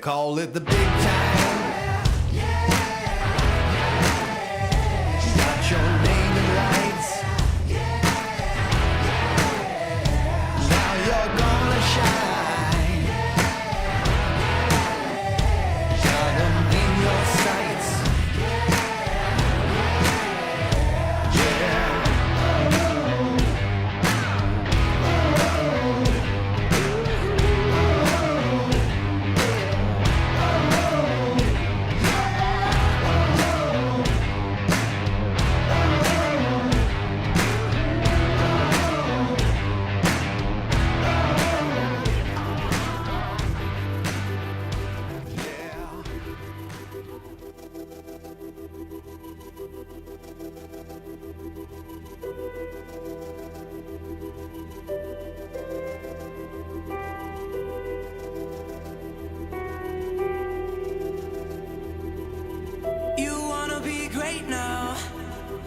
call it the big time. Got your name in lights. Now you're gonna shine. Got 'em in your sights.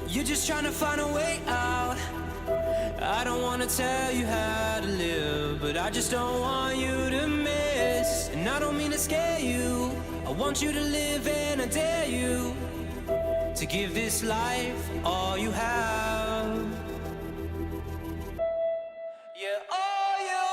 You're just trying to find a way out. I don't want to tell you how to live, but I just don't want you to miss. And I don't mean to scare you. I want you to live, and I dare you to give this life all you have. Yeah, all you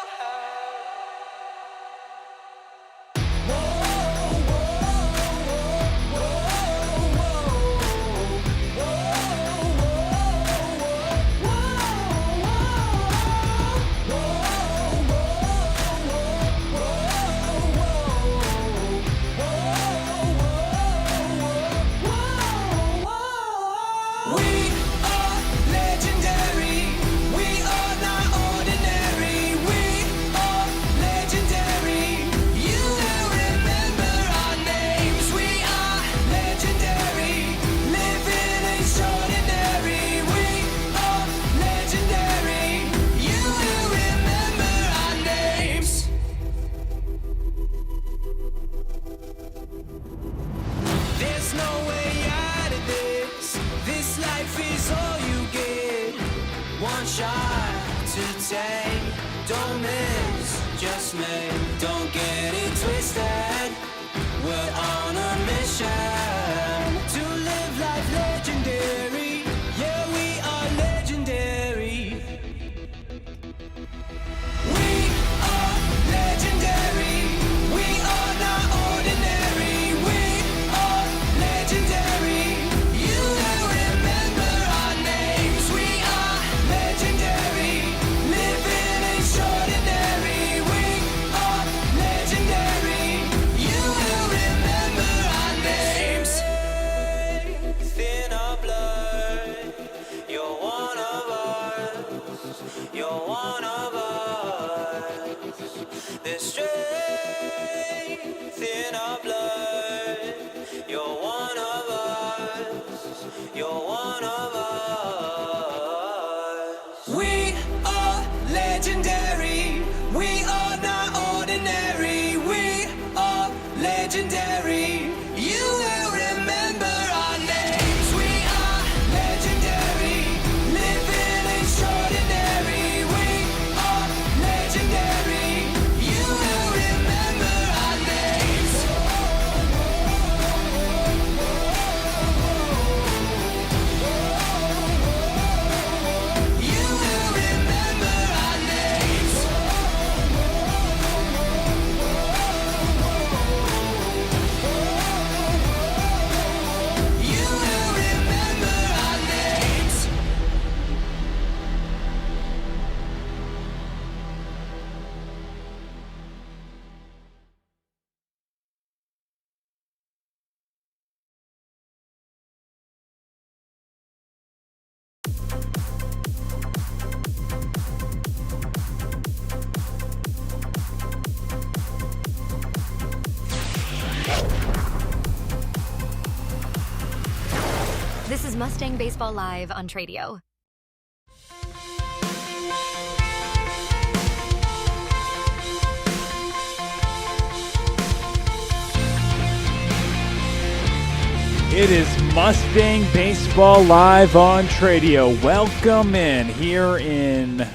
is Mustang Baseball Live on Tradio. It is Mustang Baseball Live on Tradio. Welcome in here in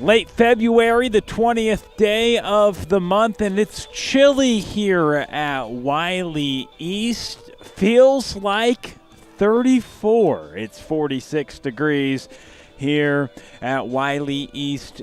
late February, the 20th day of the month, and it's chilly here at Wiley East. Feels like 34. It's 46 degrees here at Wiley East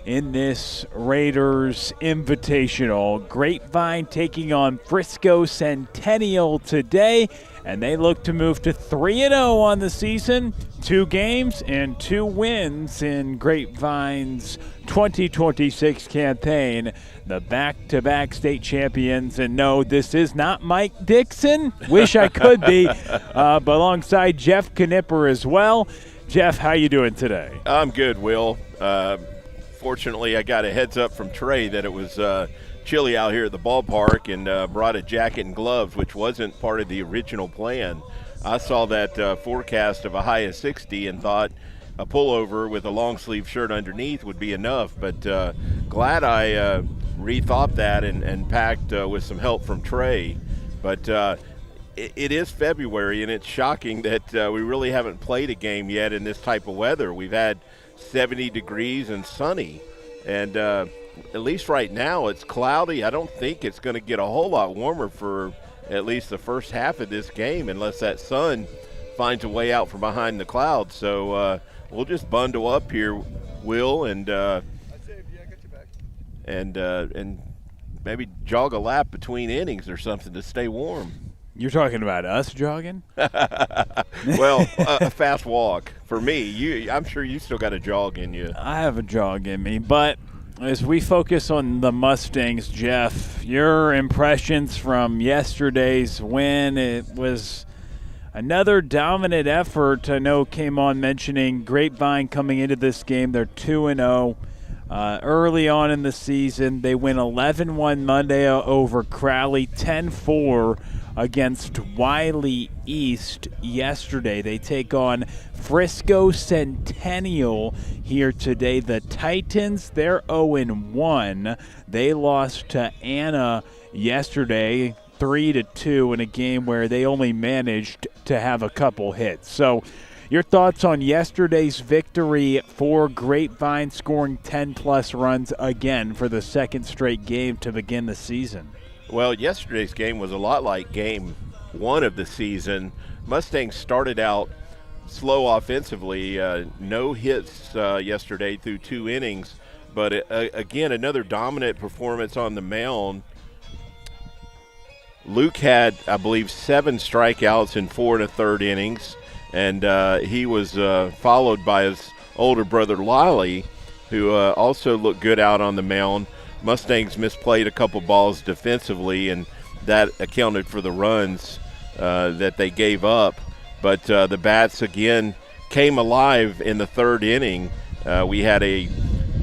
in this Raiders Invitational. Grapevine taking on Frisco Centennial today, and they look to move to 3-0 on the season. 2 games and 2 wins in Grapevine's 2026 campaign. The back-to-back state champions. And no, this is not Mike Dixon. Wish I could be. But alongside Jeff Knipper as well. Jeff, how you doing today? I'm good, Will. Fortunately, I got a heads up from Trey that it was chilly out here at the ballpark and brought a jacket and gloves, which wasn't part of the original plan. I saw that forecast of a high of 60 and thought a pullover with a long sleeve shirt underneath would be enough, but glad I rethought that and packed with some help from Trey. But it is February, and it's shocking that we really haven't played a game yet in this type of weather. We've had 70 degrees and sunny, and at least right now it's cloudy. I don't think it's going to get a whole lot warmer for at least the first half of this game unless that sun finds a way out from behind the clouds. So we'll just bundle up here, Will, and maybe jog a lap between innings or something to stay warm. You're talking about us jogging? Well, a fast walk for me. I'm sure you still got a jog in you. I have a jog in me, but as we focus on the Mustangs, Jeff, your impressions from yesterday's win. It was another dominant effort. I know came on mentioning Grapevine coming into this game. They're 2-0. Early on in the season, they win 11-1 Monday over Crowley, 10-4 against Wiley East yesterday. They take on Frisco Centennial here today. The Titans, they're 0-1. They lost to Anna yesterday, 3-2, in a game where they only managed to have a couple hits. So your thoughts on yesterday's victory for Grapevine, scoring 10-plus runs again for the second straight game to begin the season? Well, yesterday's game was a lot like game 1 of the season. Mustangs started out slow offensively, no hits yesterday through 2 innings, but again, another dominant performance on the mound. Luke had, I believe, 7 strikeouts in 4 1/3 innings, and he was followed by his older brother Lale, who also looked good out on the mound. Mustangs misplayed a couple balls defensively, and that accounted for the runs that they gave up. But the bats, again, came alive in the 3rd inning. We had a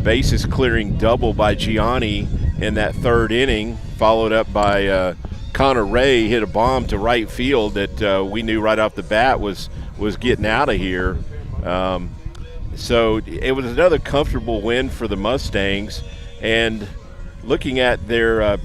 bases-clearing double by Gianni in that 3rd inning, followed up by Connor Ray hit a bomb to right field that we knew right off the bat was getting out of here. So it was another comfortable win for the Mustangs. And looking at their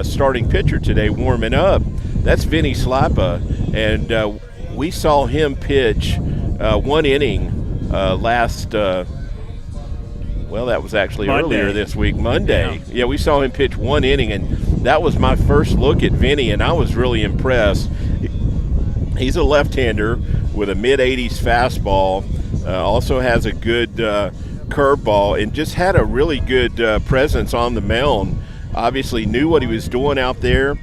starting pitcher today warming up, that's Vinnie Slapa. And we saw him pitch 1 inning last well, that was actually Monday. Earlier this week, Monday. Yeah, we saw him pitch 1 inning, and that was my first look at Vinny, and I was really impressed. He's a left-hander with a mid-80s fastball, also has a good curveball, and just had a really good presence on the mound. Obviously knew what he was doing out there,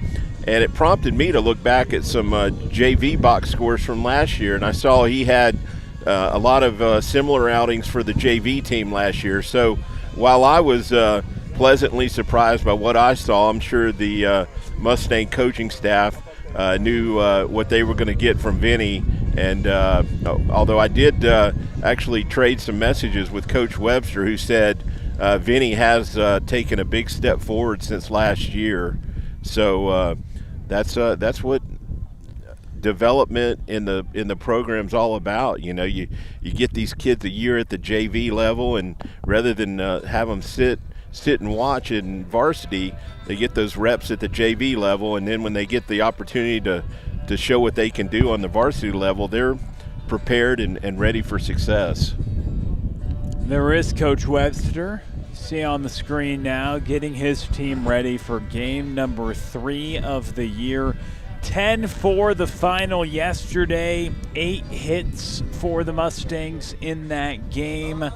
and it prompted me to look back at some JV box scores from last year, and I saw he had a lot of similar outings for the JV team last year. So while I was pleasantly surprised by what I saw, I'm sure the Mustang coaching staff knew what they were going to get from Vinny. And although I did actually trade some messages with Coach Webster, who said Vinny has taken a big step forward since last year. So that's what development in the program's all about. You know, you get these kids a year at the JV level, and rather than have them sit and watch in varsity, they get those reps at the JV level, and then when they get the opportunity to show what they can do on the varsity level, they're prepared and ready for success. There is Coach Webster. See on the screen now, getting his team ready for game number 3 of the year. 10 for the final yesterday, 8 hits for the Mustangs in that game.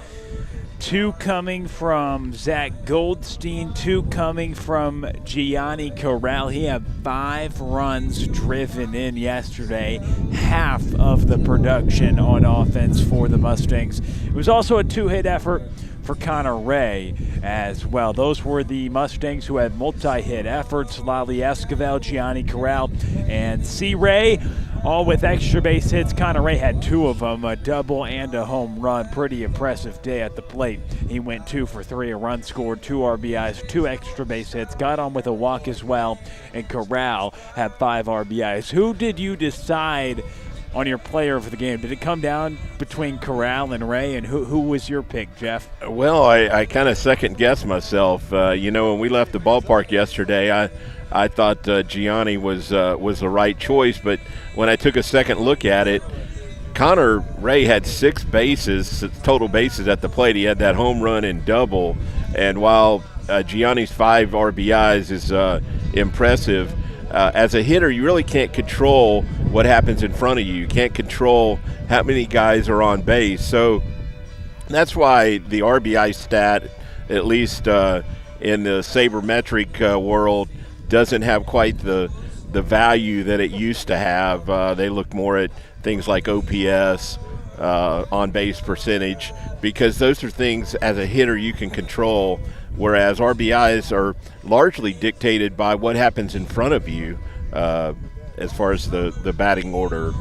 2 coming from Zack Goldstein, 2 coming from Gianni Corral. He had 5 runs driven in yesterday, half of the production on offense for the Mustangs. It was also a 2-hit effort for Connor Ray as well. Those were the Mustangs who had multi-hit efforts. Lale, Esquivel, Gianni Corral, and C. Ray, all with extra base hits. Connor Ray had 2 of them, a double and a home run. Pretty impressive day at the plate. He went 2 for 3, a run scored, 2 RBIs, 2 extra base hits, got on with a walk as well, and Corral had 5 RBIs. Who did you decide on your player of the game? Did it come down between Corral and Ray, and who was your pick, Jeff? Well, I kind of second-guessed myself. When we left the ballpark yesterday, I thought Gianni was the right choice, but when I took a second look at it, Connor Ray had 6 total bases at the plate. He had that home run and double, and while Gianni's 5 RBIs is impressive, as a hitter, you really can't control what happens in front of you. You can't control how many guys are on base. So that's why the RBI stat, at least in the sabermetric world, doesn't have quite the value that it used to have. They look more at things like OPS, on-base percentage, because those are things as a hitter you can control, whereas RBIs are largely dictated by what happens in front of you as far as the batting order.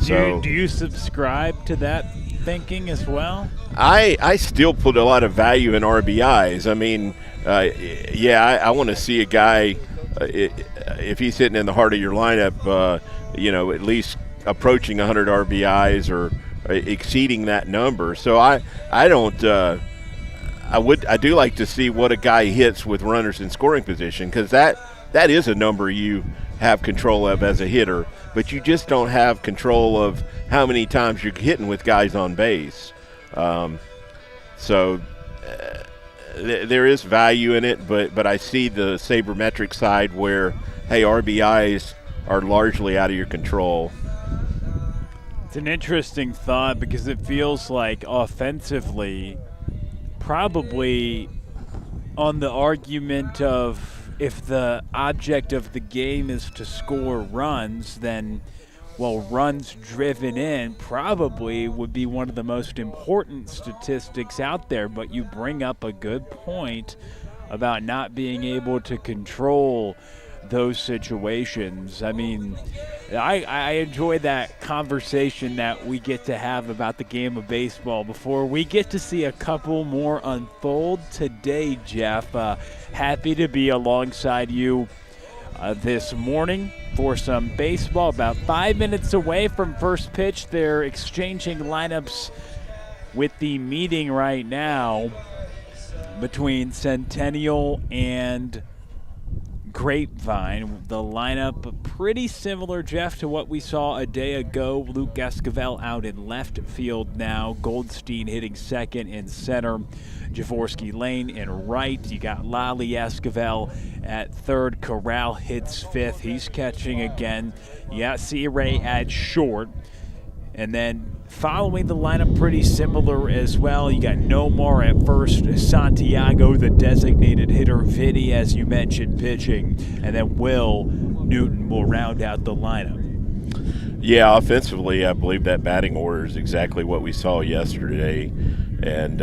So, do you subscribe to that thinking as well? I still put a lot of value in RBIs. I mean, I want to see a guy, if he's hitting in the heart of your lineup, at least approaching 100 RBIs or exceeding that number. So I do like to see what a guy hits with runners in scoring position, because that is a number you have control of as a hitter, but you just don't have control of how many times you're hitting with guys on base. There is value in it, but I see the sabermetric side where, hey, RBIs are largely out of your control. It's an interesting thought, because it feels like offensively, probably on the argument of if the object of the game is to score runs, then, runs driven in probably would be one of the most important statistics out there. But you bring up a good point about not being able to control those situations. I mean, I enjoy that conversation that we get to have about the game of baseball before we get to see a couple more unfold today, Jeff. Happy to be alongside you this morning for some baseball. About 5 minutes away from first pitch, they're exchanging lineups with the meeting right now between Centennial and Grapevine. The lineup pretty similar, Jeff, to what we saw a day ago. Luke Esquivel out in left field now. Goldstein hitting second and center. Jorvorskie Lane in right. You got Lale, Esquivel at third. Corral hits fifth. He's catching again. You got C. Ray at short. And then following the lineup pretty similar as well, you got Nomar at first, Santiago, the designated hitter, Vinny, as you mentioned, pitching, and then Will Newton will round out the lineup. Yeah, offensively, I believe that batting order is exactly what we saw yesterday, and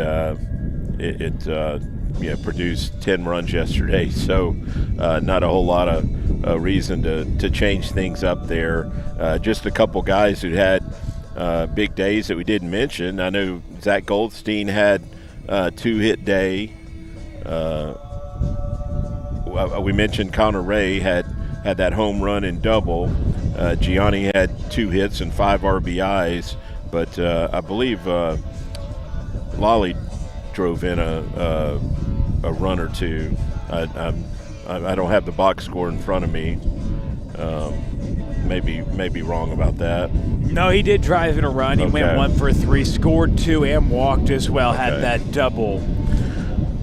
it produced 10 runs yesterday, so not a whole lot of reason to change things up there. Just a couple guys who had big days that we didn't mention. I know Zack Goldstein had a 2-hit day. We mentioned Connor Ray had that home run and double. Gianni had 2 hits and 5 RBIs, but I believe Lale drove in a run or 2. I don't have the box score in front of me. Maybe wrong about that. No, he did drive in a run. He went 1 for 3, scored 2, and walked as well. Had that double.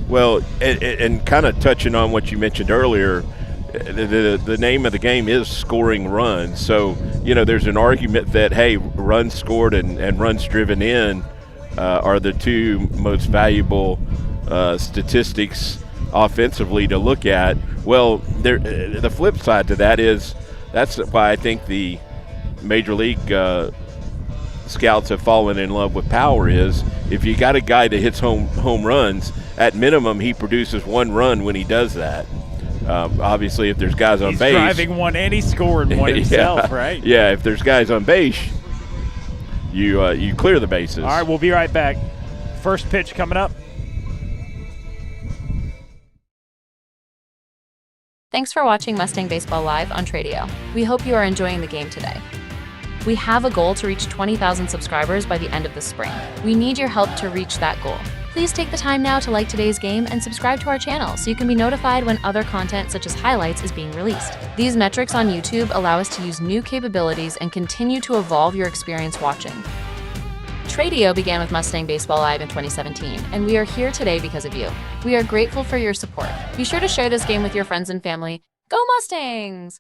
Well, and kind of touching on what you mentioned earlier, the name of the game is scoring runs. So, there's an argument that, hey, runs scored and runs driven in are the 2 most valuable statistics offensively to look at. Well, the flip side to that is that's why I think the Major League scouts have fallen in love with power is if you got a guy that hits home runs, at minimum he produces 1 run when he does that. Obviously, if there's guys on base. He's driving 1 and he's scoring 1 himself, right? Yeah, if there's guys on base, you clear the bases. All right, we'll be right back. First pitch coming up. Thanks for watching Mustang Baseball Live on Tradio. We hope you are enjoying the game today. We have a goal to reach 20,000 subscribers by the end of the spring. We need your help to reach that goal. Please take the time now to like today's game and subscribe to our channel so you can be notified when other content such as highlights is being released. These metrics on YouTube allow us to use new capabilities and continue to evolve your experience watching. Tradio began with Mustang Baseball Live in 2017, and we are here today because of you. We are grateful for your support. Be sure to share this game with your friends and family. Go Mustangs!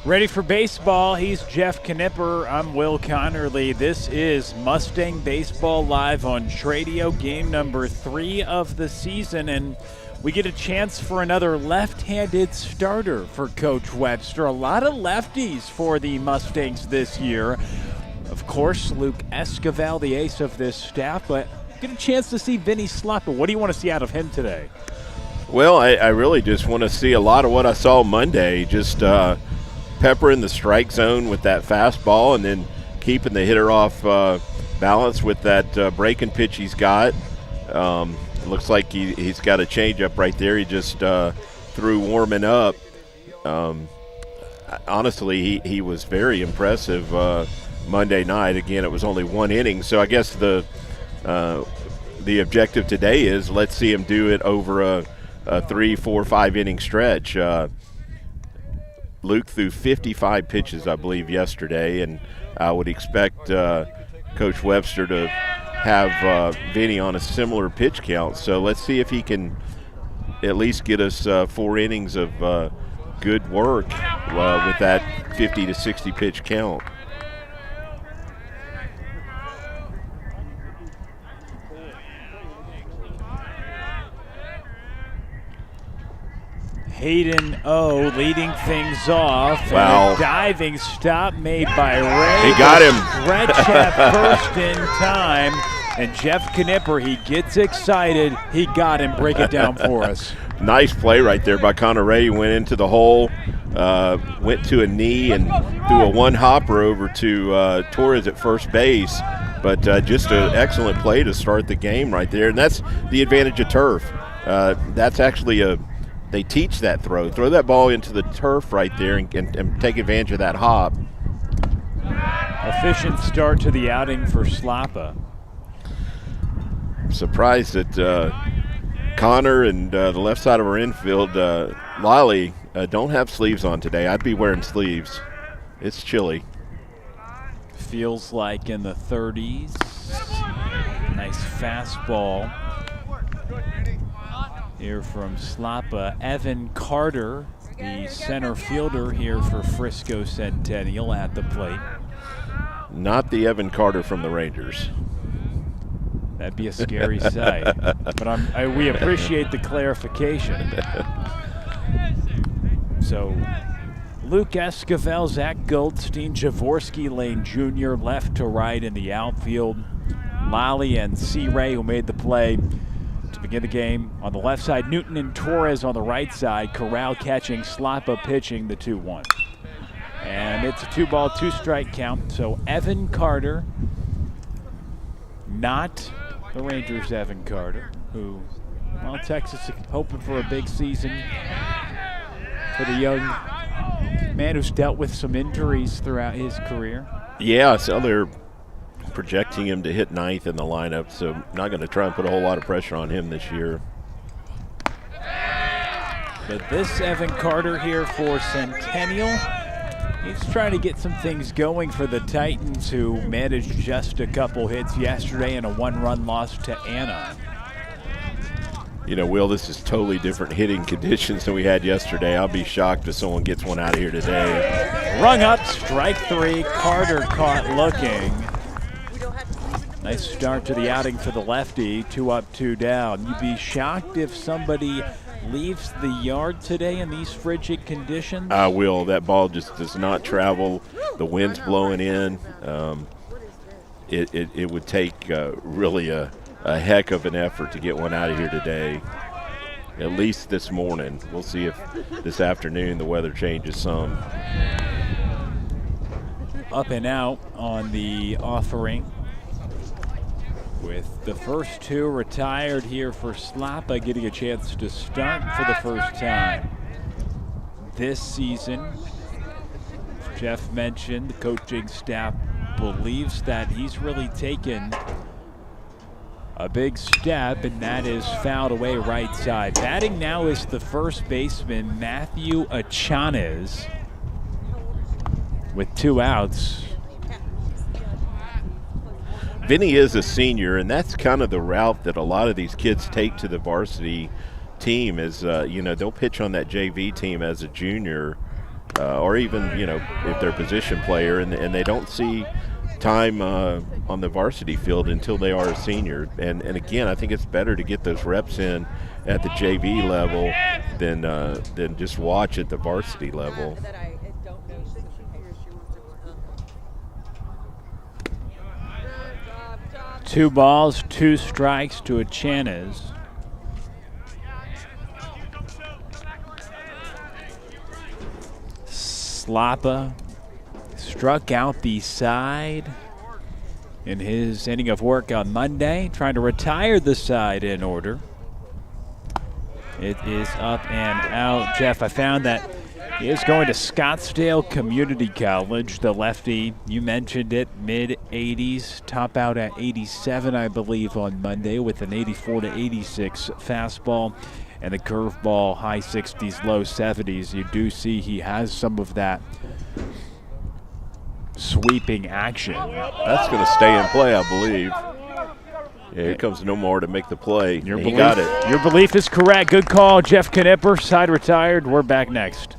Ready for baseball. He's Jeff Knipper. I'm Will Connerly. This is Mustang Baseball Live on Tradio, game number 3 of the season, and we get a chance for another left-handed starter for Coach Webster. A lot of lefties for the Mustangs this year. Of course, Luke Esquivel, the ace of this staff, but get a chance to see Vinnie Slapa. What do you want to see out of him today? Well, I really just want to see a lot of what I saw Monday, just peppering the strike zone with that fastball and then keeping the hitter off balance with that breaking pitch he's got. Looks like he's got a changeup right there. He just threw warming up. Honestly, he was very impressive Monday night. Again, it was only 1 inning, so I guess the objective today is let's see him do it over a 3, 4, 5 inning stretch. Luke threw 55 pitches, I believe, yesterday, and I would expect Coach Webster to have Vinny on a similar pitch count. So let's see if he can at least get us 4 innings of good work with that 50 to 60 pitch count. Hayden O leading things off. Wow. And a diving stop made by Ray. He got him. Stretch at first in time. And Jeff Knipper, he gets excited. He got him. Break it down for us. Nice play right there by Connor Ray. He went into the hole, went to a knee, and threw a one-hopper over to Torres at first base. But just an excellent play to start the game right there. And that's the advantage of turf. That's actually they teach that throw. Throw that ball into the turf right there and take advantage of that hop. Efficient start to the outing for Slapa. I'm surprised that Connor and the left side of our infield, Lale, don't have sleeves on today. I'd be wearing sleeves. It's chilly. Feels like in the 30s. Nice fastball here from Slapa. Evan Carter, the center fielder here for Frisco Centennial, at the plate. Not the Evan Carter from the Rangers. That'd be a scary sight. But we appreciate the clarification. So Luke Esquivel, Zack Goldstein, Jorvorskie, Lane Jr. left to right in the outfield. Lale and C. Ray, who made the play to begin the game. On the left side, Newton and Torres on the right side. Corral catching, Slapa pitching the 2-1. And it's a 2-ball, 2-strike count. So Evan Carter, not the Rangers' Evan Carter, who Well, Texas is hoping for a big season for the young man who's dealt with some injuries throughout his career. Yeah, so they're projecting him to hit 9th in the lineup, so not going to try and put a whole lot of pressure on him this year. But this Evan Carter here for Centennial, he's trying to get some things going for the Titans, who managed just a couple hits yesterday and a 1-run loss to Anna. You know, Will, this is totally different hitting conditions than we had yesterday. I'll be shocked if someone gets one out of here today. Rung up, strike 3. Carter caught looking. Nice start to the outing for the lefty. 2 up, 2 down. You'd be shocked if somebody leaves the yard today in these frigid conditions? I will. That ball just does not travel. The wind's blowing in. It would take really a heck of an effort to get one out of here today, at least this morning. We'll see if this afternoon the weather changes some. Up and out on the offering, with the first 2 retired here for Slapa, getting a chance to start for the first time this season. As Jeff mentioned, the coaching staff believes that he's really taken a big step, and that is fouled away right side. Batting now is the first baseman, Matthew Achanes, with 2 outs. Vinny is a senior, and that's kind of the route that a lot of these kids take to the varsity team is, you know, they'll pitch on that JV team as a junior or even, you know, if they're a position player, and they don't see time on the varsity field until they are a senior. And again, I think it's better to get those reps in at the JV level than just watch at the varsity level. 2 balls, 2 strikes to Achanes. Slapa struck out the side in his inning of work on Monday, trying to retire the side in order. It is up and out. Jeff, I found that he is going to Scottsdale Community College. The lefty, you mentioned it, mid-80s, top out at 87, I believe, on Monday with an 84 to 86 fastball and a curveball, high 60s, low 70s. You do see he has some of that sweeping action. That's going to stay in play, I believe. Yeah, here comes Nomar to make the play. He got it. Your belief is correct. Good call, Jeff Knipper. Side retired. We're back next.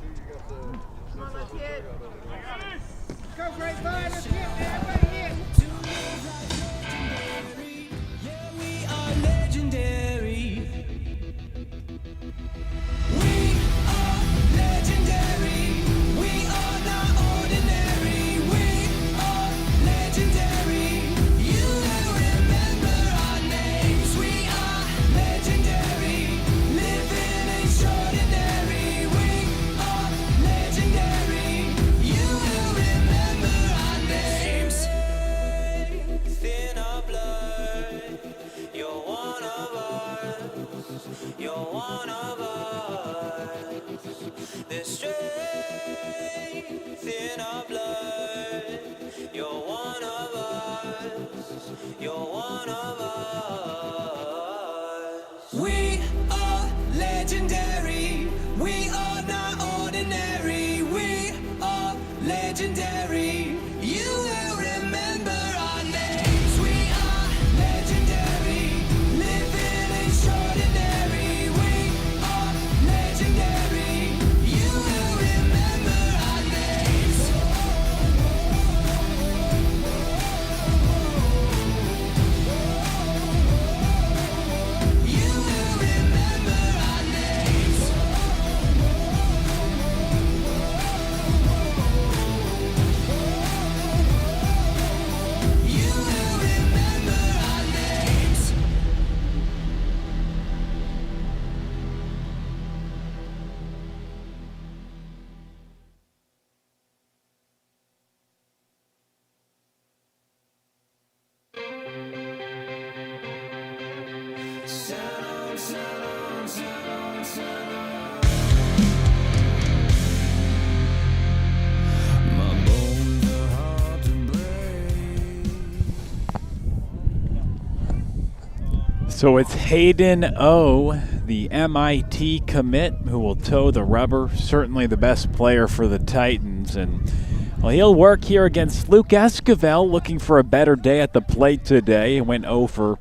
So it's Hayden O, the MIT commit, who will toe the rubber. Certainly the best player for the Titans. And well, he'll work here against Luke Esquivel, looking for a better day at the plate today. He went 0 for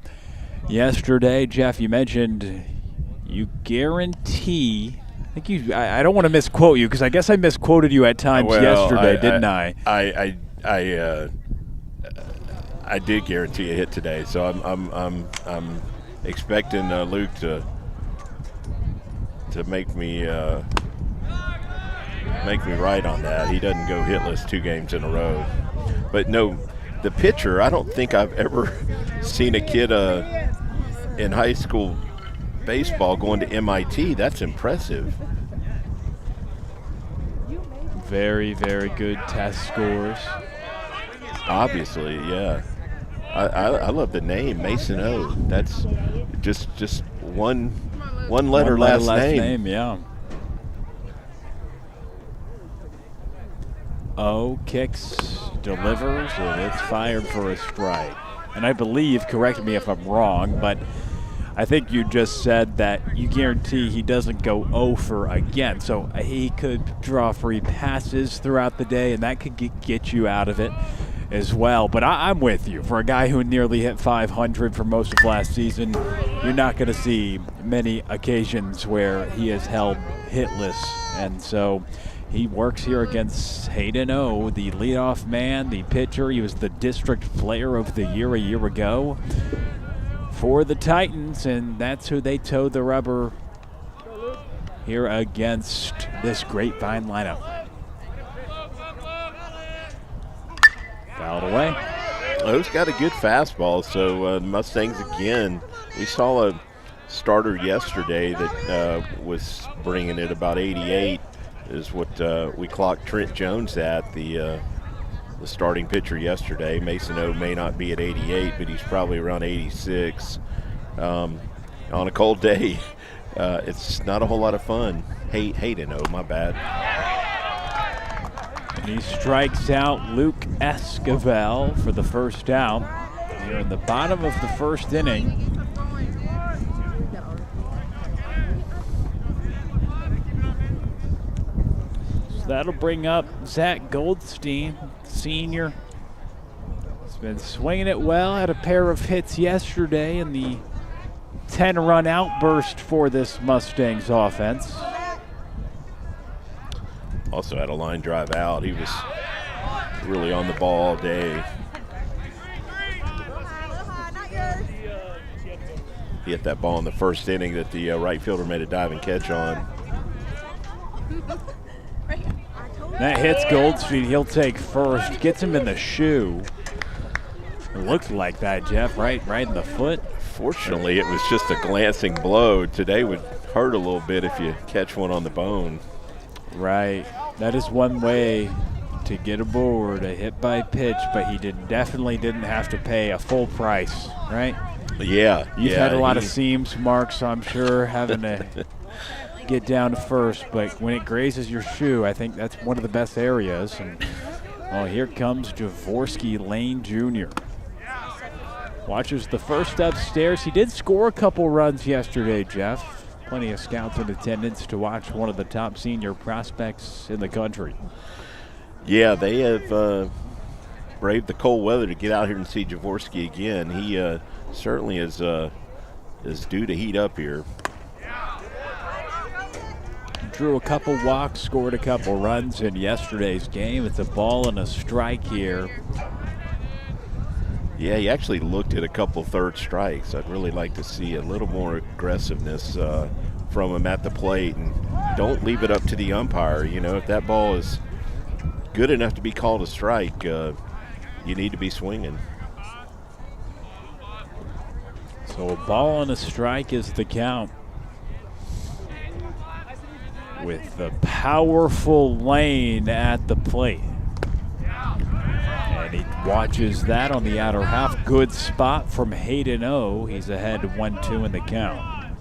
yesterday. Jeff, you mentioned you guarantee. I don't want to misquote you because I guess I misquoted you at times yesterday, didn't I? I did guarantee a hit today, so I'm expecting Luke to make me right on that. He doesn't go hitless 2 games in a row. But no, the pitcher, I don't think I've ever seen a kid in high school baseball going to MIT. That's impressive. Very, very good test scores. Obviously, yeah. I love the name, Mason O. That's just one letter last name. Yeah. O kicks, delivers, and it's fired for a strike. And I believe, correct me if I'm wrong, but I think you just said that you guarantee he doesn't go 0 for again. So he could draw free passes throughout the day, and that could get you out of it as well. But I'm with you. For a guy who nearly hit 500 for most of last season, you're not going to see many occasions where he is held hitless. And so he works here against Hayden O, the leadoff man, the pitcher. He was the district player of the year a year ago for the Titans, and that's who they toe the rubber here against this Grapevine lineup. Fouled away. O's got a good fastball, so Mustangs again. We saw a starter yesterday that was bringing it about 88 is what we clocked Trent Jones at, the starting pitcher yesterday. Mason O may not be at 88, but he's probably around 86. On a cold day, it's not a whole lot of fun. Hayden O, my bad. And he strikes out Luke Esquivel for the first out here in the bottom of the first inning. So that'll bring up Zack Goldstein, senior. He's been swinging it well, had a pair of hits yesterday in the 10-run outburst for this Mustangs offense. Also had a line drive out. He was really on the ball all day. He hit that ball in the first inning that the right fielder made a diving catch on. That hits Goldstein. He'll take first. Gets him in the shoe. It looked like that, Jeff, right in the foot. Fortunately, it was just a glancing blow. Today would hurt a little bit if you catch one on the bone. Right. That is one way to get aboard a hit by pitch, but he definitely didn't have to pay a full price, right? Yeah. You've had a lot of seams, Mark, so I'm sure having to get down to first, but when it grazes your shoe, I think that's one of the best areas. And oh, here comes Jorvorskie Lane Jr. Watches the first upstairs. He did score a couple runs yesterday, Jeff. Plenty of scouts in attendance to watch one of the top senior prospects in the country. Yeah, they have braved the cold weather to get out here and see Jorvorskie again. He certainly is due to heat up here. Drew a couple walks, scored a couple runs in yesterday's game. It's a ball and a strike here. Yeah, he actually looked at a couple third strikes. I'd really like to see a little more aggressiveness from him at the plate. And don't leave it up to the umpire. You know, if that ball is good enough to be called a strike, you need to be swinging. So a ball and a strike is the count. With the powerful Lane at the plate. And he watches that on the outer half. Good spot from Hayden O. He's ahead 1-2 in the count.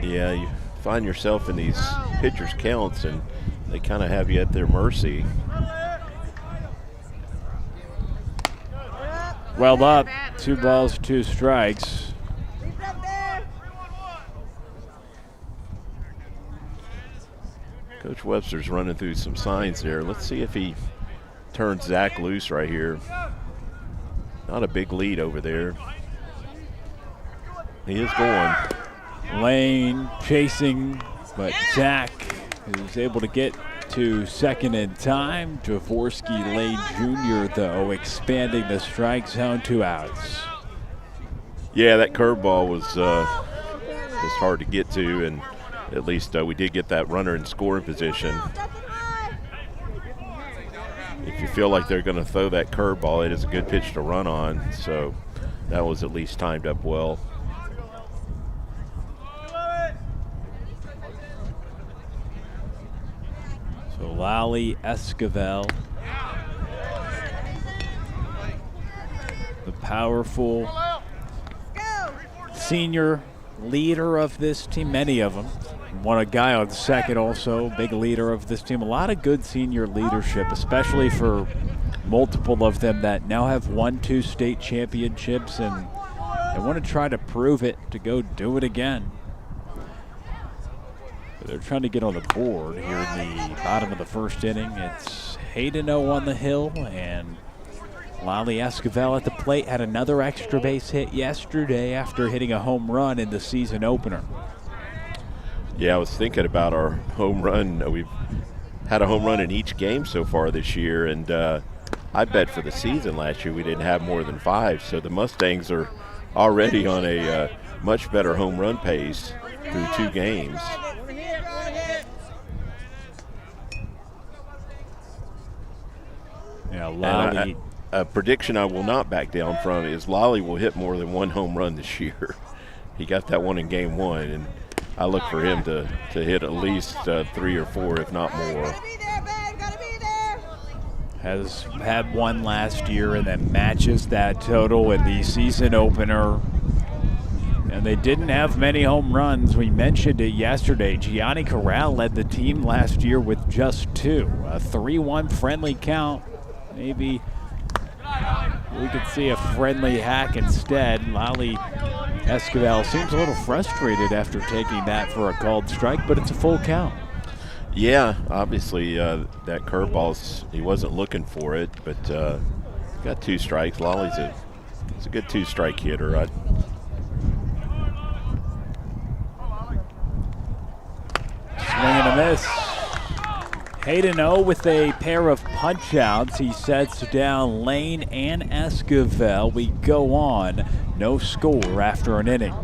Yeah, you find yourself in these pitchers' counts, and they kind of have you at their mercy. Well up, 2 balls, 2 strikes. Coach Webster's running through some signs there. Let's see if he turns Zack loose right here. Not a big lead over there. He is going. Lane chasing, but Zack is able to get to second in time. Jorvorskie Lane Jr., though, expanding the strike zone, 2 outs. Yeah, that curveball was just hard to get to, and at least we did get that runner in scoring position. If you feel like they're going to throw that curveball, it is a good pitch to run on, so that was at least timed up well. So Lale, Esquivel, the powerful senior leader of this team, many of them. One a guy on second also, big leader of this team. A lot of good senior leadership, especially for multiple of them that now have won 2 state championships, and they want to try to prove it, to go do it again. They're trying to get on the board here in the bottom of the first inning. It's 8-0 on the hill, and Lale Esquivel at the plate had another extra base hit yesterday after hitting a home run in the season opener. Yeah, I was thinking about our home run. We've had a home run in each game so far this year, and I bet for the season last year we didn't have more than 5. So the Mustangs are already on a much better home run pace through 2 games. Yeah, Lale. A prediction I will not back down from is Lale will hit more than 1 home run this year. He got that one in game 1, and I look for him to hit at least 3 or 4, if not more. Has had 1 last year and then matches that total in the season opener. And they didn't have many home runs. We mentioned it yesterday. Gianni Corral led the team last year with just 2. A 3-1 friendly count. Maybe we could see a friendly hack instead. Lale Esquivel seems a little frustrated after taking that for a called strike, but it's a full count. Yeah, obviously that curveball, he wasn't looking for it, but got 2 strikes. Lale's he's a good 2-strike hitter. Swing and a miss. 8-0 with a pair of punch-outs. He sets down Lane and Esquivel. We go on. No score after an inning.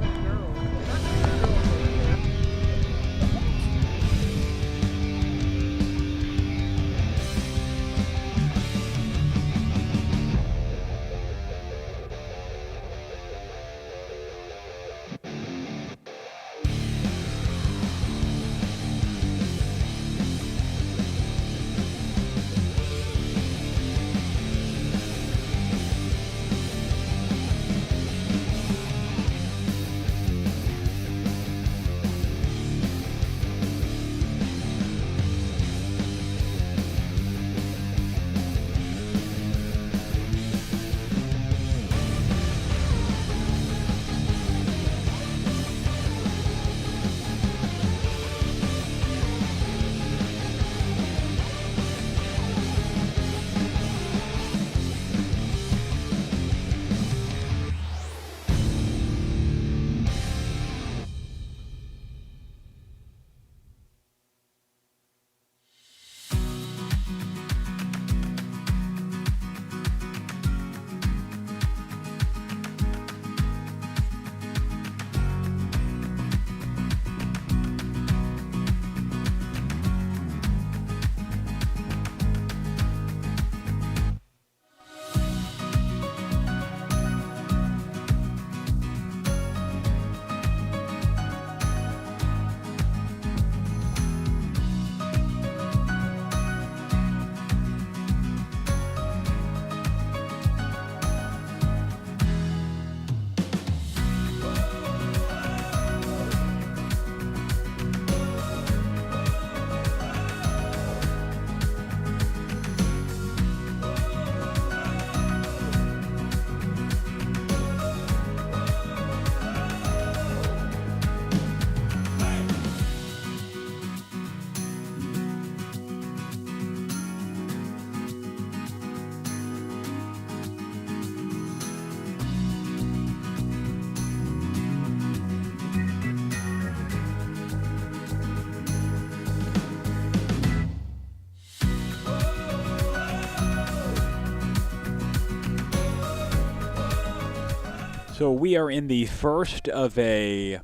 So we are in the first of a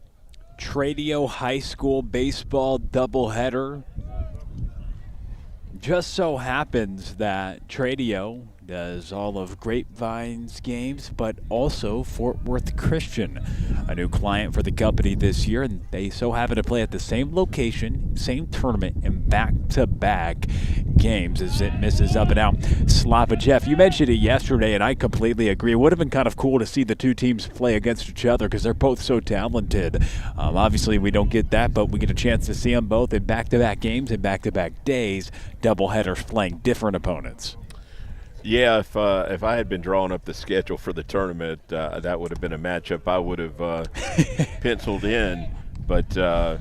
Tradio High School baseball doubleheader. Just so happens that Tradio does all of Grapevine's games, but also Fort Worth Christian, a new client for the company this year, and they so happen to play at the same location, same tournament, and back-to-back games as it misses up and out. Slapa, Jeff, you mentioned it yesterday, and I completely agree. It would have been kind of cool to see the two teams play against each other because they're both so talented. Obviously, we don't get that, but we get a chance to see them both in back-to-back games and back-to-back days, doubleheaders playing different opponents. Yeah, if I had been drawing up the schedule for the tournament, that would have been a matchup I would have penciled in. But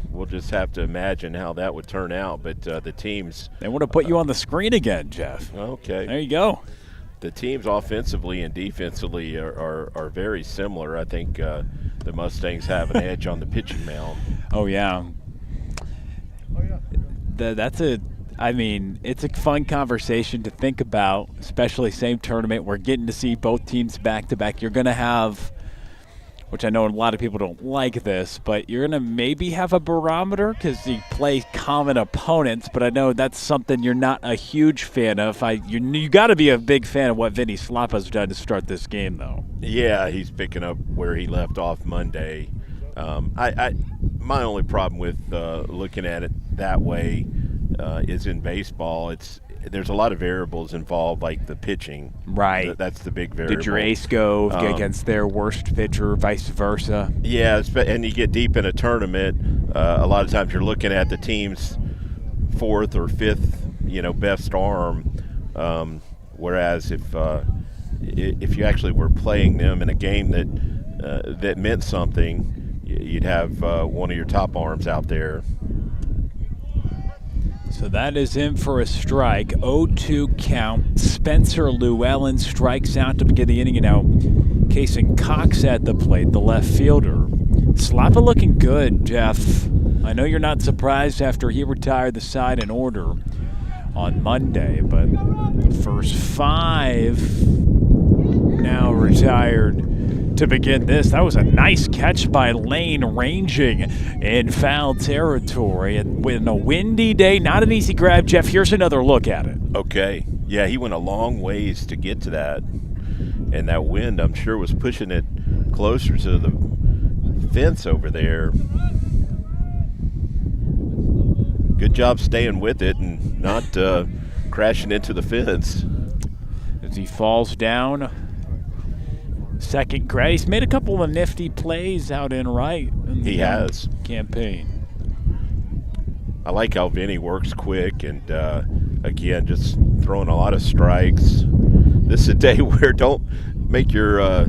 we'll just have to imagine how that would turn out. But the teams – They want to put you on the screen again, Jeff. Okay. There you go. The teams offensively and defensively are very similar. I think the Mustangs have an edge on the pitching mound. Oh, yeah. It's a fun conversation to think about, especially same tournament. We're getting to see both teams back-to-back. You're going to have, which I know a lot of people don't like this, but you're going to maybe have a barometer because you play common opponents, but I know that's something you're not a huge fan of. You got to be a big fan of what Vinnie Slapa's done to start this game, though. Yeah, he's picking up where he left off Monday. My only problem with looking at it that way is in baseball. There's a lot of variables involved, like the pitching. Right. That's the big variable. Did your ace go against their worst pitcher, vice versa? Yeah, and you get deep in a tournament, a lot of times you're looking at the team's fourth or fifth, best arm. Whereas if you actually were playing them in a game that meant something, you'd have one of your top arms out there. So that is in for a strike. 0-2 count. Spencer Llewellyn strikes out to begin the inning. And now Casey Cox at the plate, the left fielder. Slapa looking good, Jeff. I know you're not surprised after he retired the side in order on Monday, but the first five now retired to begin this. That was a nice catch by Lane, ranging in foul territory. And with a windy day, not an easy grab. Jeff, here's another look at it. Okay. Yeah, he went a long ways to get to that. And that wind, I'm sure, was pushing it closer to the fence over there. Good job staying with it and not crashing into the fence. As he falls down, second grade. He's made a couple of nifty plays out in right. He has. Campaign. I like how Vinny works quick and, again, just throwing a lot of strikes. This is a day where don't make your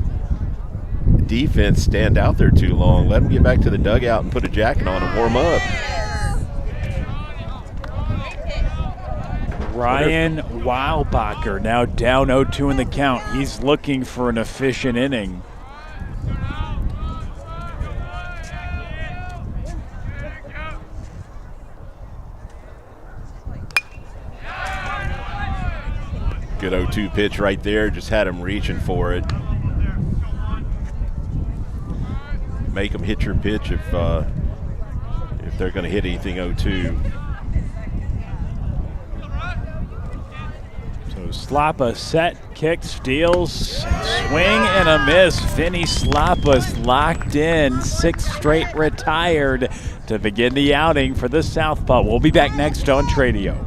defense stand out there too long. Let them get back to the dugout and put a jacket on and warm up. Ryan Weilbacher now down 0-2 in the count. He's looking for an efficient inning. Good 0-2 pitch right there. Just had him reaching for it. Make them hit your pitch if they're going to hit anything 0-2. Slapa set, kick, steals, swing and a miss. Vinnie Slapa's locked in, 6 straight retired to begin the outing for the Southpaw. We'll be back next on Tradio.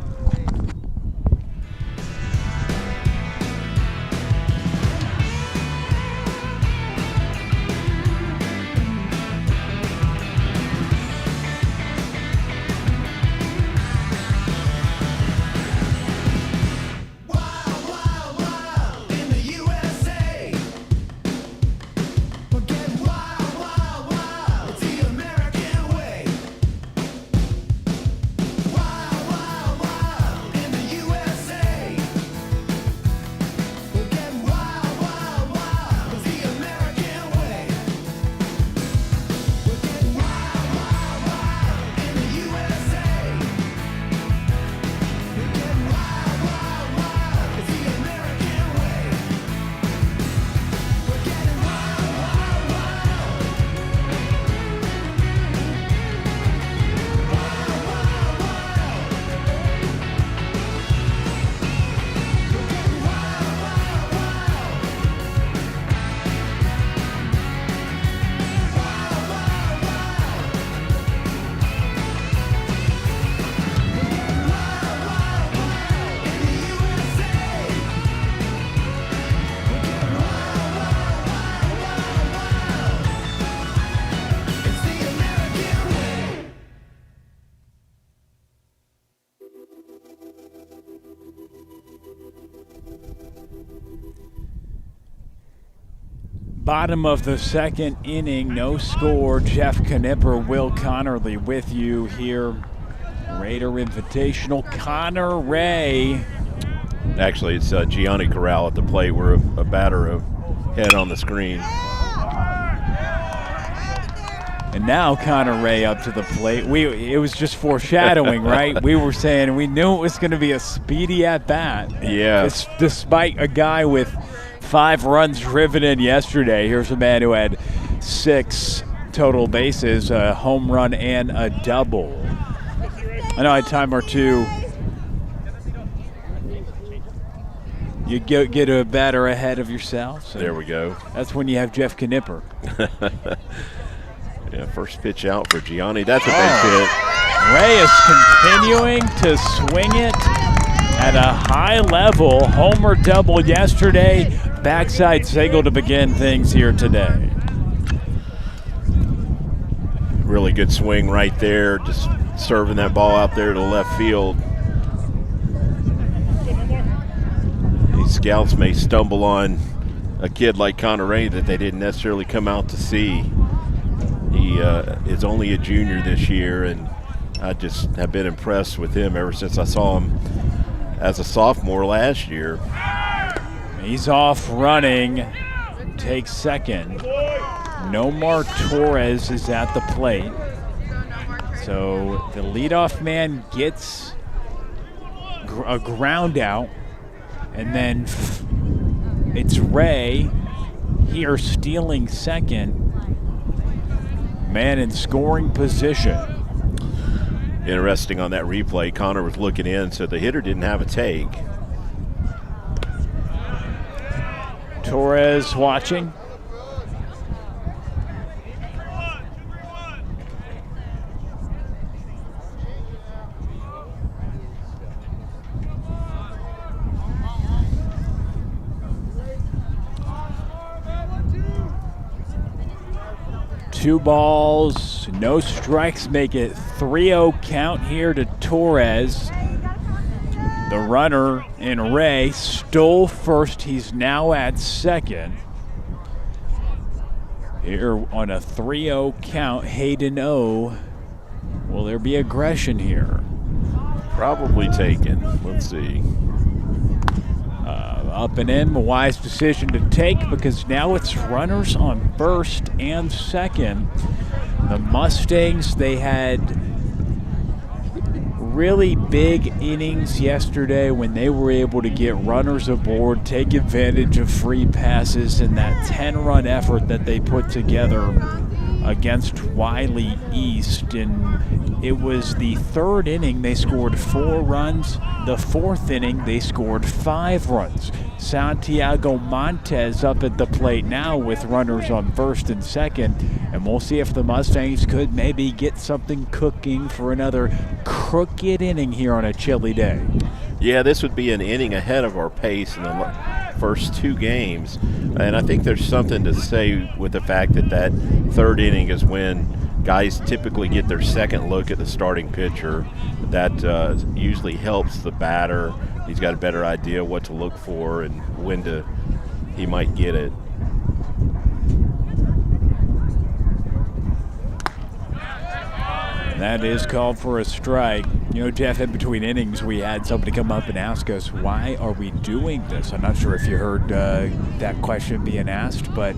Bottom of the second inning, no score. Jeff Knipper, Will Connerly with you here. Raider Invitational. Connor Ray. Actually, it's Gianni Corral at the plate. We're a batter head on the screen. And now Connor Ray up to the plate. It was just foreshadowing, right? We were saying we knew it was going to be a speedy at-bat. Yeah. Despite a guy with 5 runs driven in yesterday. Here's a man who had 6 total bases, a home run and a double. I know I had time or two. You get a batter ahead of yourself. There we go. That's when you have Jeff Knipper. Yeah, first pitch out for Gianni. That's a big hit. Ray is continuing to swing it at a high level. Homer double yesterday. Backside single to begin things here today. Really good swing right there. Just serving that ball out there to left field. These scouts may stumble on a kid like Connor Ray that they didn't necessarily come out to see. He is only a junior this year, and I just have been impressed with him ever since I saw him as a sophomore last year. He's off running, takes second. Nomar Torres is at the plate. So the leadoff man gets a ground out, and then it's Ray here stealing second. Man in scoring position. Interesting on that replay, Connor was looking in, so the hitter didn't have a take. Torres watching. Two balls, no strikes, make it 3-0 count here to Torres. The runner in Ray stole first. He's now at second. Here on a 3-0 count, Hayden O. Will there be aggression here? Probably taken. Let's see. Up and in, a wise decision to take because now it's runners on first and second. The Mustangs, they had really big innings yesterday when they were able to get runners aboard, take advantage of free passes, and that 10-run effort that they put together against Wiley East. And it was the third inning they scored 4 runs. The fourth inning they scored 5 runs. Santiago Montes up at the plate now with runners on first and second, and we'll see if the Mustangs could maybe get something cooking for another crooked inning here on a chilly day. Yeah, this would be an inning ahead of our pace in the first 2 games, and I think there's something to say with the fact that that third inning is when guys typically get their second look at the starting pitcher. That usually helps the batter. He's got a better idea what to look for and when he might get it. That is called for a strike. You know, Jeff, in between innings, we had somebody come up and ask us, why are we doing this? I'm not sure if you heard that question being asked, but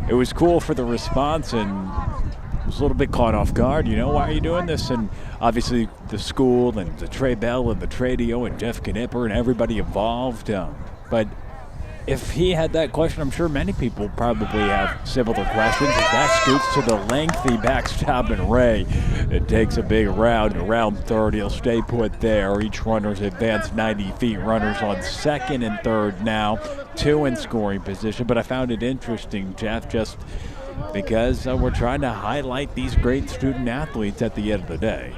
it was cool for the response, and I was a little bit caught off guard. You know, why are you doing this? And obviously the school and the Trey Bell and the Tradio and Jeff Knipper and everybody involved. But if he had that question, I'm sure many people probably have similar questions. As that scoots to the lengthy backstop and Ray, it takes a big round. Around third, he'll stay put there. Each runner's advanced 90 feet. Runners on second and third now, 2 in scoring position. But I found it interesting, Jeff, just because we're trying to highlight these great student athletes at the end of the day.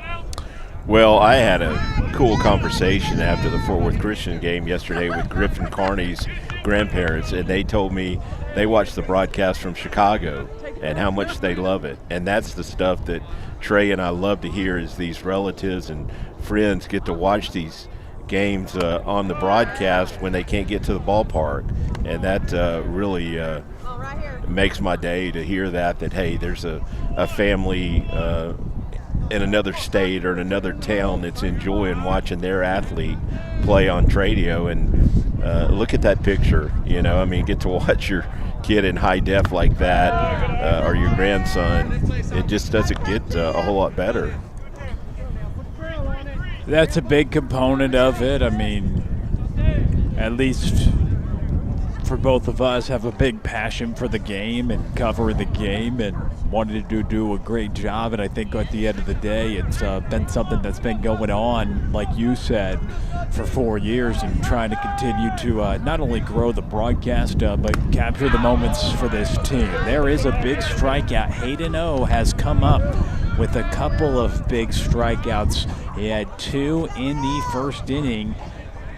Well, I had a cool conversation after the Fort Worth Christian game yesterday with Griffin Carney's grandparents, and they told me they watched the broadcast from Chicago and how much they love it. And that's the stuff that Trey and I love to hear, is these relatives and friends get to watch these games on the broadcast when they can't get to the ballpark. And that really makes my day to hear that hey, there's a family in another state or in another town that's enjoying watching their athlete play on Tradio. And look at that picture, you know, I mean, get to watch your kid in high def like that, or your grandson. It just doesn't get a whole lot better. That's a big component of it. I mean, at least for both of us, have a big passion for the game and covering the game and wanted to do a great job. And I think at the end of the day, it's been something that's been going on, like you said, for 4 years, and trying to continue to not only grow the broadcast, but capture the moments for this team. There is a big strikeout. Hayden O has come up with a couple of big strikeouts. He had 2 in the first inning.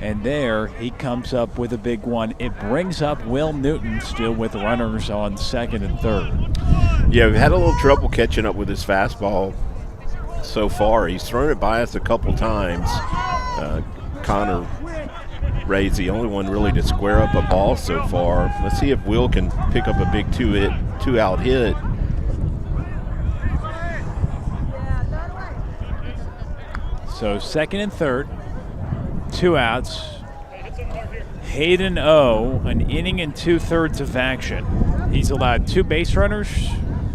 And there he comes up with a big one. It brings up Will Newton, still with runners on second and third. Yeah, we've had a little trouble catching up with his fastball so far. He's thrown it by us a couple times. Connor Ray's the only one really to square up a ball so far. Let's see if Will can pick up a big two-out hit. So second and third. 2 outs. Hayden O, an inning and 2/3 of action. He's allowed 2 base runners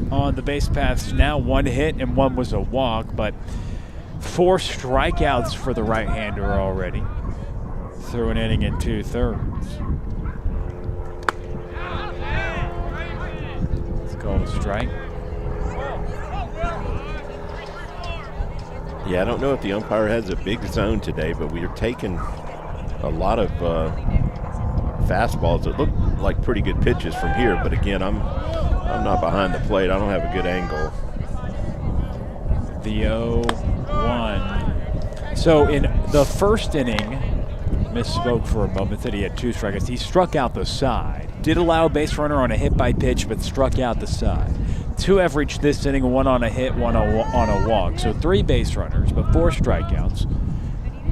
on the base paths now. 1 hit and 1 was a walk, but 4 strikeouts for the right-hander already through an inning and 2/3. It's called a strike. Yeah, I don't know if the umpire has a big zone today, but we are taking a lot of fastballs that look like pretty good pitches from here. But again, I'm not behind the plate. I don't have a good angle. The 0-1. So in the first inning, misspoke for a moment, said he had 2 strikeouts. He struck out the side. Did allow a base runner on a hit by pitch, but struck out the side. 2 have reached this inning, 1 on a hit, 1 on a walk. So 3 base runners, but 4 strikeouts.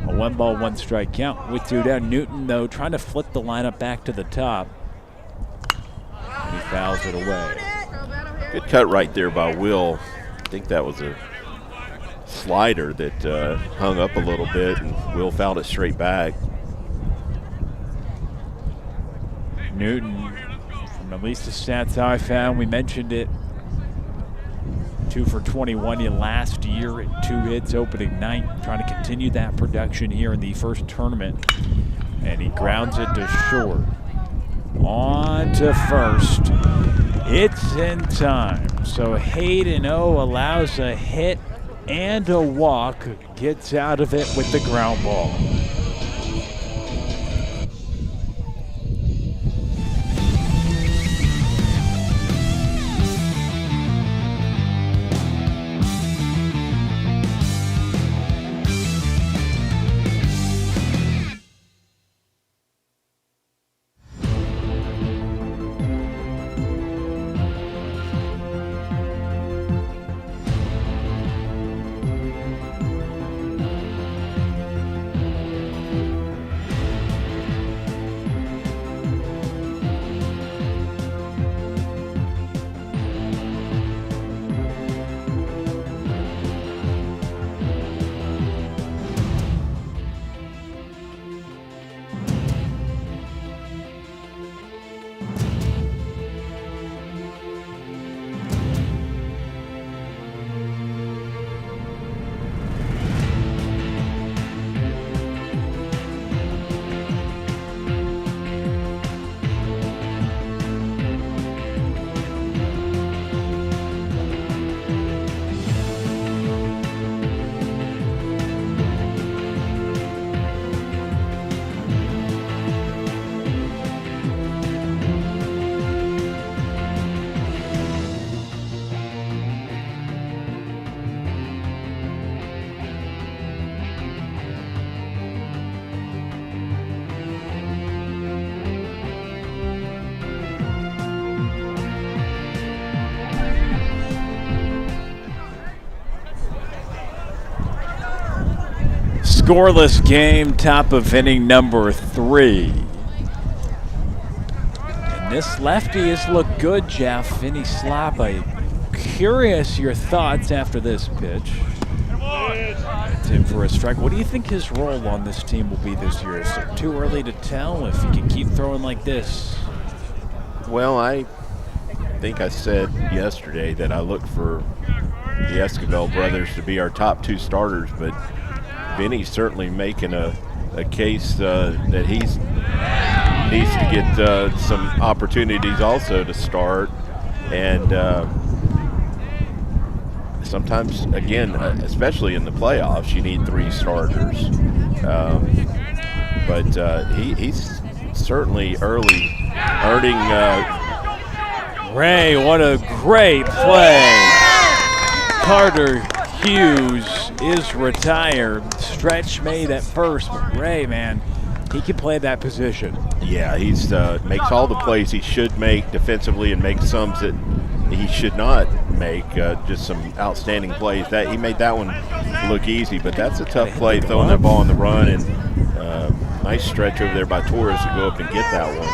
A 1-ball, 1 strike count with 2 down. Newton, though, trying to flip the lineup back to the top. And he fouls it away. Good cut right there by Will. I think that was a slider that hung up a little bit, and Will fouled it straight back. Newton, from at least the stats I found, we mentioned it, 2 for 21 last year and 2 hits opening night. Trying to continue that production here in the first tournament. And he grounds it to short. On to first. It's in time. So Hayden O allows a hit and a walk. Gets out of it with the ground ball. Scoreless game, top of inning number 3. And this lefty has looked good, Jeff. Vinnie Slapa. Curious your thoughts after this pitch. It's in for a strike. What do you think his role on this team will be this year? Is it too early to tell if he can keep throwing like this? Well, I think I said yesterday that I look for the Esquivel brothers to be our top 2 starters, but Vinny's certainly making a case that he needs to get some opportunities also to start. And sometimes, again, especially in the playoffs, you need 3 starters. But he's certainly early earning. Ray, what a great play. Carter Hughes is retired. Stretch made at first, but Ray, man, he can play that position. Yeah, he's makes all the plays he should make defensively and makes some that he should not make. Just some outstanding plays. That he made that one look easy, but that's a tough play, throwing that ball on the run, and nice stretch over there by Torres to go up and get that one.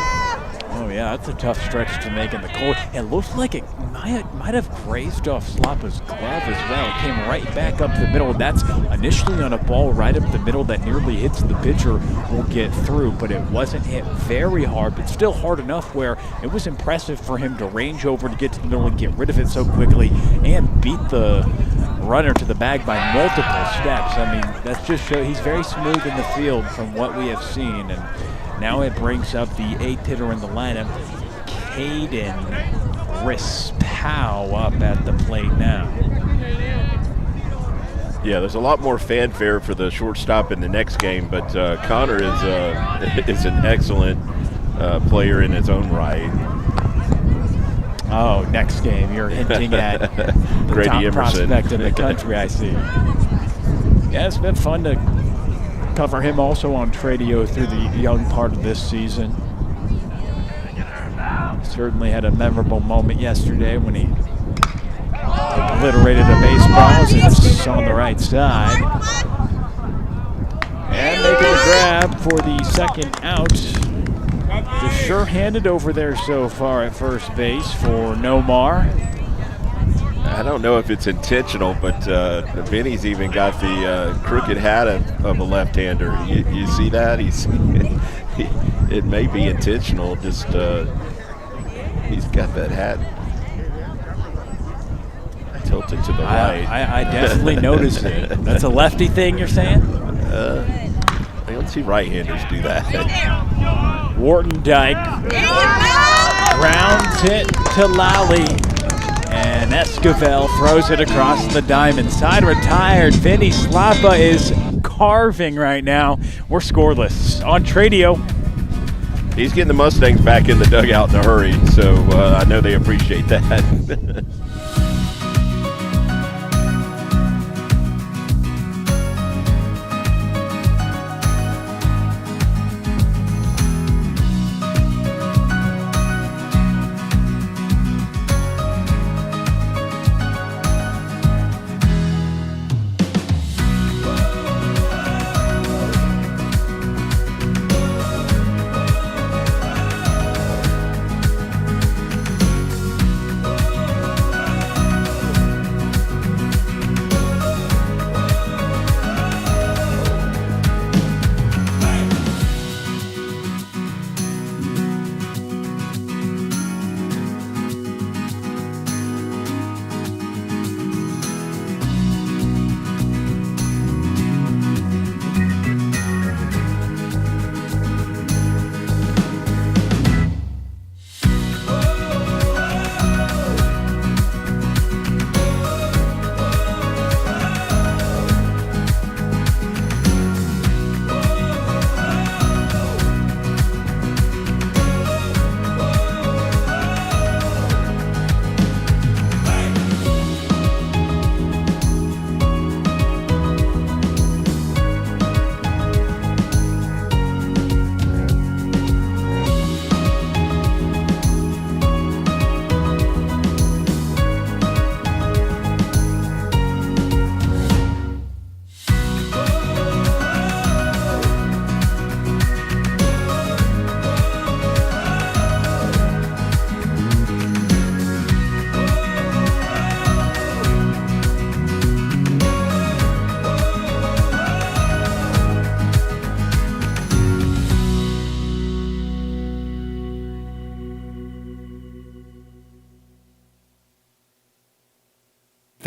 Oh yeah, that's a tough stretch to make in the cold. It looked like it might have grazed off Slapa's glove as well. It came right back up the middle. That's initially on a ball right up the middle that nearly hits the pitcher, will get through, but it wasn't hit very hard, but still hard enough where it was impressive for him to range over to get to the middle and get rid of it so quickly and beat the runner to the bag by multiple steps. I mean, that's just show he's very smooth in the field from what we have seen. And now it brings up the 8th hitter in the lineup, Caden Rispow, up at the plate now. Yeah, there's a lot more fanfare for the shortstop in the next game, but Connor is an excellent player in his own right. Oh, next game, you're hinting at the Grady top Emerson. prospect in the country, I see. Yeah, it's been fun to cover him also on Tradio through the young part of this season. Certainly had a memorable moment yesterday when he obliterated a baseball as it's on the right side. And making a grab for the second out. Just sure-handed over there so far at first base for Nomar. I don't know if it's intentional, but Vinny's even got the crooked hat of a left-hander. You see that? It may be intentional. Just he's got that hat tilted to the right. I definitely noticed it. That's a lefty thing, you're saying? I don't see right-handers do that. Wharton Dyke grounds it to Lale. And Esquivel throws it across the diamond side. Retired. Vinnie Slapa is carving right now. We're scoreless on Tradio. He's getting the Mustangs back in the dugout in a hurry, so I know they appreciate that.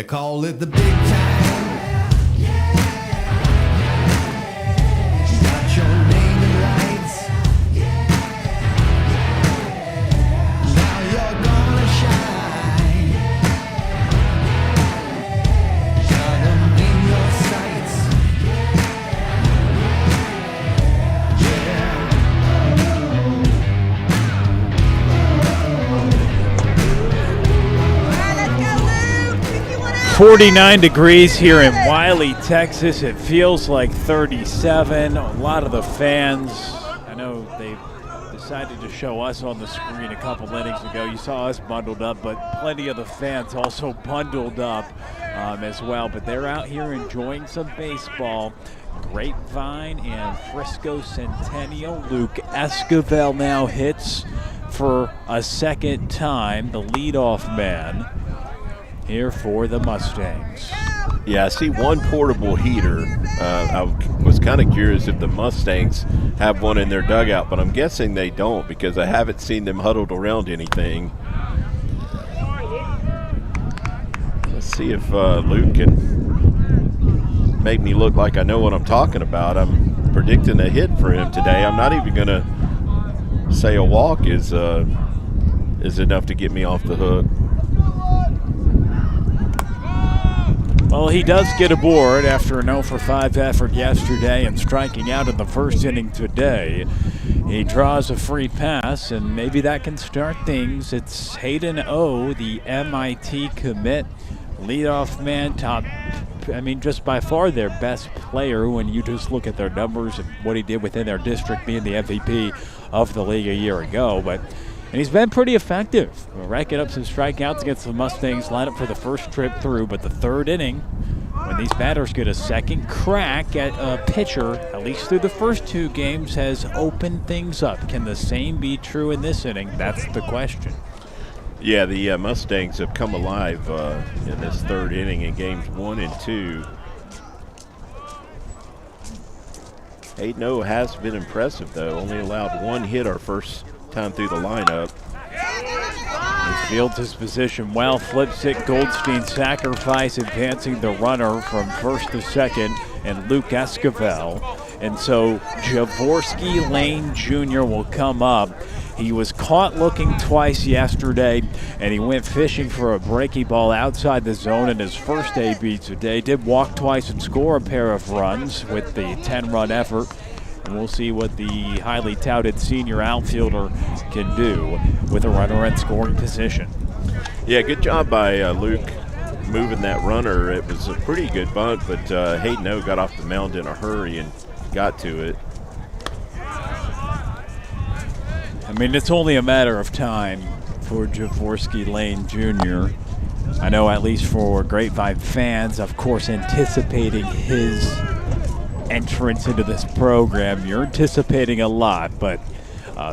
They call it the big time. Got your name in lights. Now you're gonna shine. Got 'em in your sights. Yeah. 49 degrees here in Wiley, Texas. It feels like 37. A lot of the fans, I know they decided to show us on the screen a couple innings ago. You saw us bundled up, but plenty of the fans also bundled up as well. But they're out here enjoying some baseball. Grapevine and Frisco Centennial. Luke Esquivel now hits for a second time, the leadoff man here for the Mustangs. Yeah, I see one portable heater. I was kind of curious if the Mustangs have one in their dugout, but I'm guessing they don't because I haven't seen them huddled around anything. Let's see if Luke can make me look like I know what I'm talking about. I'm predicting a hit for him today. I'm not even going to say a walk is enough to get me off the hook. Well, he does get aboard after an 0-for-5 effort yesterday and striking out in the first inning today. He draws a free pass, and maybe that can start things. It's Hayden O, the MIT commit, leadoff man, just by far their best player when you just look at their numbers and what he did within their district, being the MVP of the league a year ago. And he's been pretty effective, racking up some strikeouts against the Mustangs lineup for the first trip through. But the third inning, when these batters get a second crack at a pitcher, at least through the first two games, has opened things up. Can the same be true in this inning? That's the question. Yeah, the Mustangs have come alive in this third inning in games 1 and 2. 8-0 has been impressive, though. Only allowed one hit our first time through the lineup. He fields his position well, flips it. Goldstein sacrifice, advancing the runner from first to second, and Luke Esquivel. And so Jorvorskie Lane Jr. will come up. He was caught looking twice yesterday, and he went fishing for a breaking ball outside the zone in his first AB today. Did walk twice and score a pair of runs with the 10-run effort. And we'll see what the highly touted senior outfielder can do with a runner in scoring position. Yeah, good job by Luke moving that runner. It was a pretty good bunt, but Hayden O got off the mound in a hurry and got to it. It's only a matter of time for Jorvorskie Lane Jr. I know, at least for Grapevine fans, of course, anticipating his entrance into this program. You're anticipating a lot, but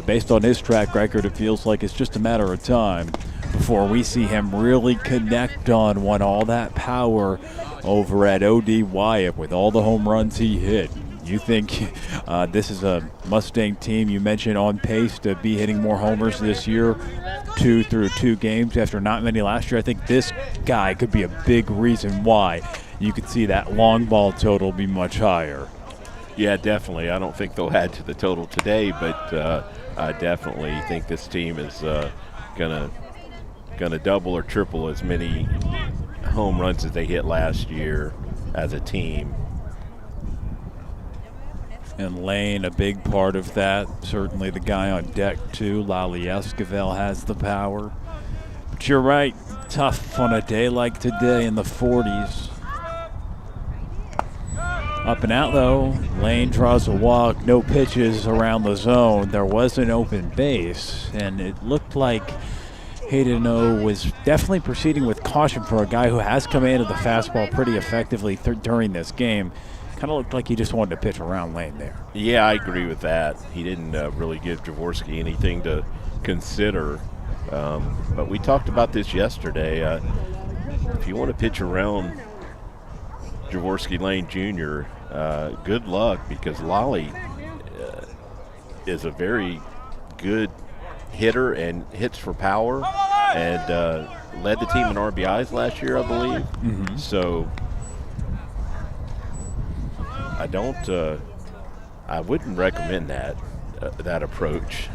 based on his track record, it feels like it's just a matter of time before we see him really connect on one. All that power over at O.D. Wyatt with all the home runs he hit. You think this is a Mustang team you mentioned on pace to be hitting more homers this year, 2 through 2 games after not many last year? I think this guy could be a big reason why you could see that long ball total be much higher. Yeah, definitely. I don't think they'll add to the total today, but I definitely think this team is gonna double or triple as many home runs as they hit last year as a team. And Lane, a big part of that. Certainly the guy on deck, too. Lale Esquivel has the power. But you're right, tough on a day like today in the 40s. Up and out, though. Lane draws a walk, no pitches around the zone. There was an open base, and it looked like Hayden O was definitely proceeding with caution for a guy who has come into the fastball pretty effectively during this game. Kind of looked like he just wanted to pitch around Lane there. Yeah, I agree with that. He didn't really give Jorvorskie anything to consider. But we talked about this yesterday. If you want to pitch around Jorvorskie Lane Jr., good luck, because Lale is a very good hitter and hits for power. and led the team in RBIs last year, I believe. So I wouldn't recommend that approach.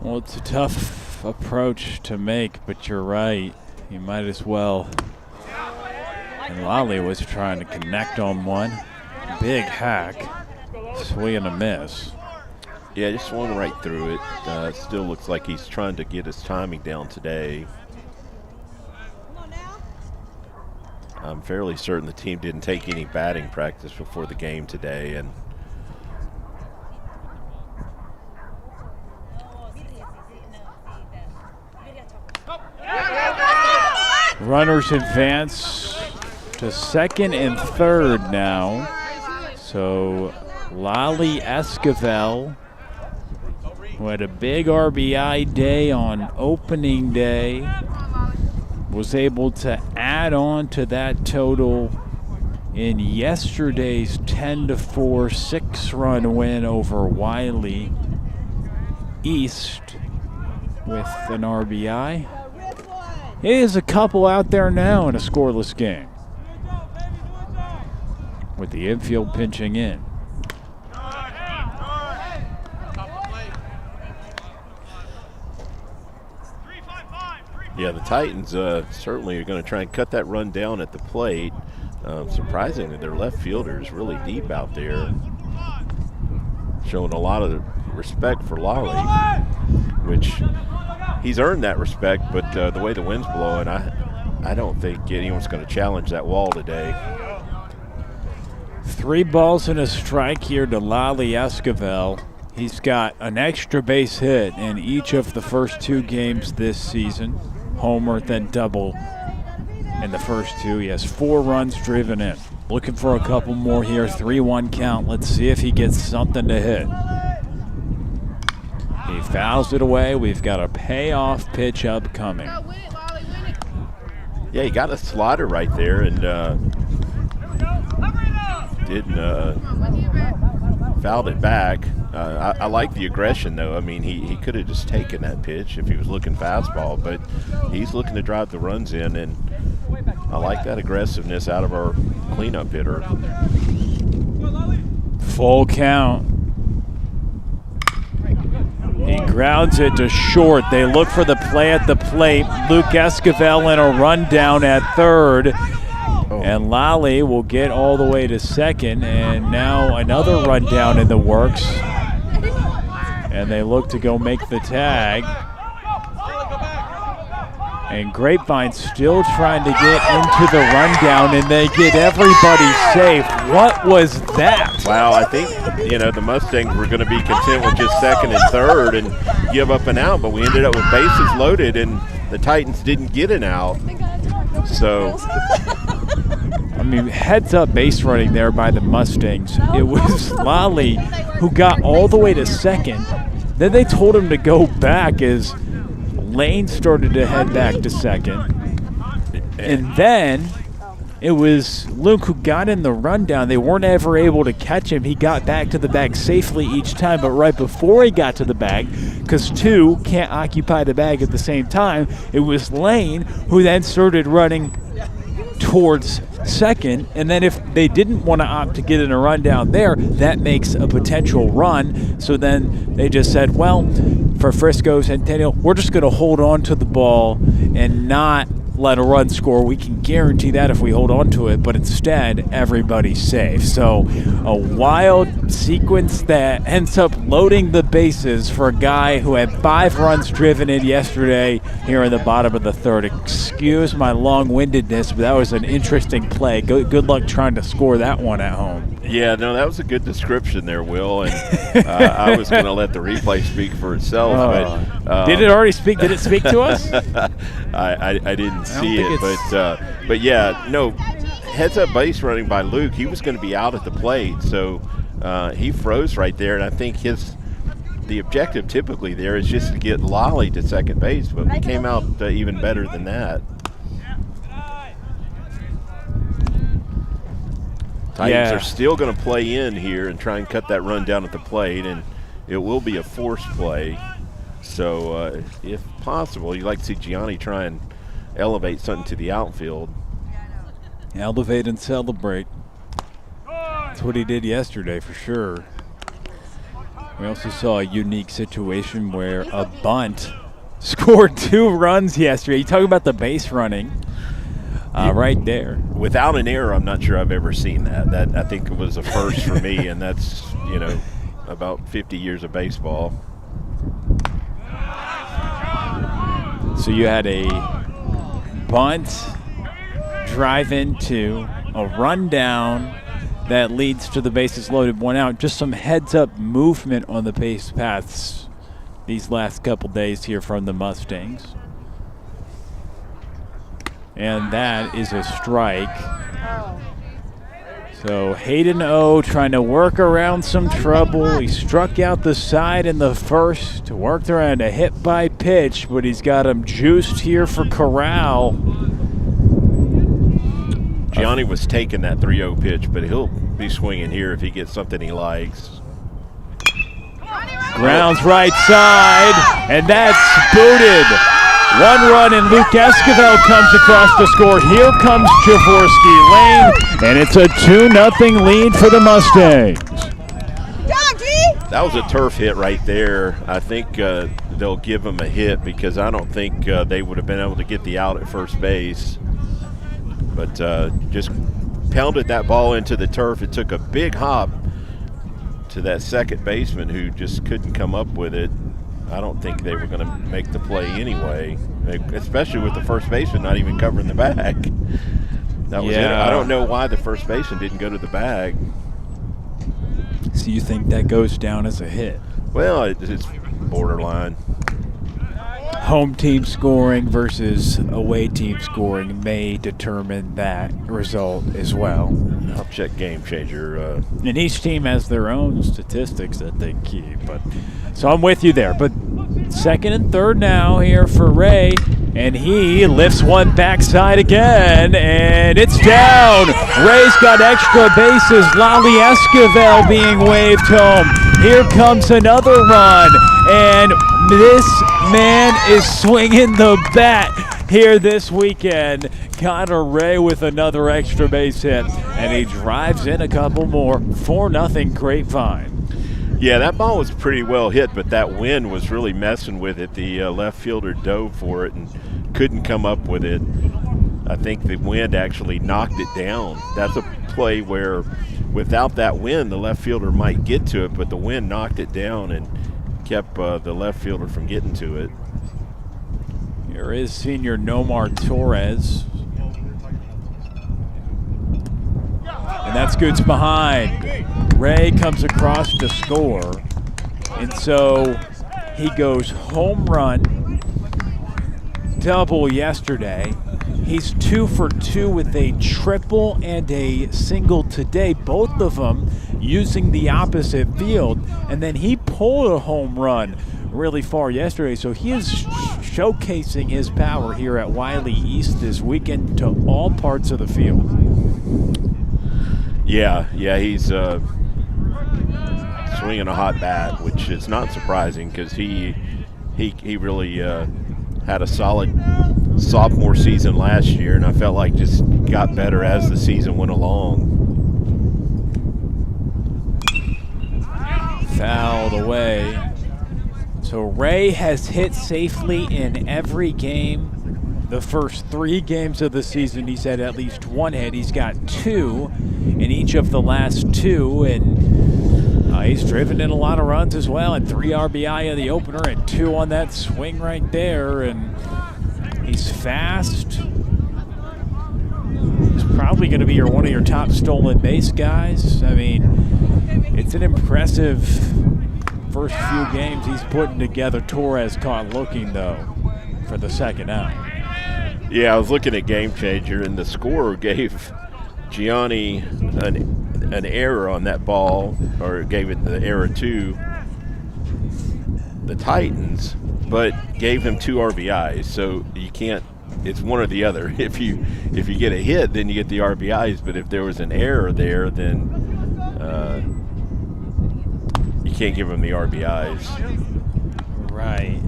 Well, it's a tough approach to make, but you're right. You might as well. And Lale was trying to connect on one. Big hack. Swing and a miss. Yeah, just swung right through it. Still looks like he's trying to get his timing down today. I'm fairly certain the team didn't take any batting practice before the game today, and runners advance to second and third now. So Lale Esquivel, who had a big RBI day on opening day, was able to add on to that total in yesterday's 10-4 6-run win over Wiley East with an RBI. It is a couple out there now in a scoreless game, with the infield pinching in. yeah, the Titans certainly are going to try and cut that run down at the plate. Surprisingly, their left fielder is really deep out there, showing a lot of respect for Lale, which he's earned that respect, but the way the wind's blowing, I don't think anyone's going to challenge that wall today. 3 balls and a strike here to Lale Esquivel. He's got an extra base hit in each of the first 2 games this season. Homer, then double in the first 2. He has 4 runs driven in. Looking for a couple more here. 3-1 count. Let's see if he gets something to hit. He fouls it away. We've got a payoff pitch upcoming. Yeah, he got a slider right there and fouled it back. I like the aggression, though. I mean, he could have just taken that pitch if he was looking fastball, but he's looking to drive the runs in, and I like that aggressiveness out of our cleanup hitter. Full count. He grounds it to short. They look for the play at the plate. Luke Esquivel in a rundown at third. And Lale will get all the way to second. And now another rundown in the works. And they look to go make the tag. And Grapevine still trying to get into the rundown, and they get everybody safe. What was that? Wow, I think, the Mustangs were going to be content with just second and third and give up an out, but we ended up with bases loaded, and the Titans didn't get an out. So, I mean, heads up base running there by the Mustangs. It was Lale who got all the way to second. Then they told him to go back as Lane started to head back to second. And then it was Luke who got in the rundown. They weren't ever able to catch him. He got back to the bag safely each time, but right before he got to the bag, because 2 can't occupy the bag at the same time, it was Lane who then started running towards second, and then if they didn't want to opt to get in a rundown there, that makes a potential run. So then they just said, well, for Frisco, Centennial, we're just going to hold on to the ball and not let a run score. We can guarantee that if we hold on to it, but instead, everybody's safe. So a wild sequence that ends up loading the bases for a guy who had 5 runs driven in yesterday here in the bottom of the third. Excuse my long-windedness, but that was an interesting play. Good luck trying to score that one at home. yeah, no, that was a good description there, Will, and I was going to let the replay speak for itself. But did it already speak? Did it speak to us? I didn't see it, but yeah, no, heads up base running by Luke. He was going to be out at the plate, so he froze right there, and I think the objective typically there is just to get Lale to second base, but we came out even better than that. Titans are still going to play in here and try and cut that run down at the plate, and it will be a forced play. So if possible, you'd like to see Gianni try and elevate something to the outfield. Elevate and celebrate. That's what he did yesterday for sure. We also saw a unique situation where a bunt scored 2 runs yesterday. You talk about the base running right there. Without an error, I'm not sure I've ever seen that. That I think it was a first for me, and that's, about 50 years of baseball. So you had a bunt, drive into, a rundown that leads to the bases loaded, 1 out. Just some heads-up movement on the base paths these last couple days here from the Mustangs. And that is a strike. So Hayden O trying to work around some trouble. He struck out the side in the first, worked around a hit by pitch, but he's got him juiced here for Corral. Gianni was taking that 3-0 pitch, but he'll be swinging here if he gets something he likes. Grounds right side, and that's booted. 1 run, and Luke Esquivel comes across to score. Here comes Jorvorskie Lane, and it's a 2-0 lead for the Mustangs. That was a turf hit right there. I think they'll give him a hit because I don't think they would have been able to get the out at first base. But just pounded that ball into the turf. It took a big hop to that second baseman who just couldn't come up with it. I don't think they were going to make the play anyway, especially with the first baseman not even covering the bag. That was it. I don't know why the first baseman didn't go to the bag. So you think that goes down as a hit? Well, it's borderline. Home team scoring versus away team scoring may determine that result as well. I'll check Game Changer. And each team has their own statistics that they keep. So I'm with you there. But second and third now here for Ray. And he lifts one backside again, and it's down. Ray's got extra bases. Lale Esquivel being waved home. Here comes another run, and this man is swinging the bat here this weekend. Connor Ray with another extra base hit, and he drives in a couple more. 4-0 Grapevine. Yeah, that ball was pretty well hit, but that wind was really messing with it. The left fielder dove for it and couldn't come up with it. I think the wind actually knocked it down. That's a play where without that wind, the left fielder might get to it, but the wind knocked it down and kept the left fielder from getting to it. Here is senior Nomar Torres. And that scoots behind. Ray comes across to score. And so he goes home run, double yesterday. He's 2 for 2 with a triple and a single today, both of them using the opposite field. And then he pulled a home run really far yesterday. So he is showcasing his power here at Wiley East this weekend to all parts of the field. Yeah, he's swinging a hot bat, which is not surprising because he really had a solid sophomore season last year, and I felt like just got better as the season went along. Fouled away. So Ray has hit safely in every game. The first 3 games of the season, he's had at least 1 hit. He's got 2 in each of the last 2, and he's driven in a lot of runs as well, and 3 RBI in the opener and 2 on that swing right there, and he's fast. He's probably going to be one of your top stolen base guys. I mean, it's an impressive first few games he's putting together. Torres caught looking, though, for the second out. Yeah, I was looking at Game Changer, and the scorer gave Gianni an error on that ball, or gave it the error to the Titans, but gave him 2 RBIs. So you can't. It's one or the other. If you get a hit, then you get the RBIs. But if there was an error there, then you can't give him the RBIs. Right.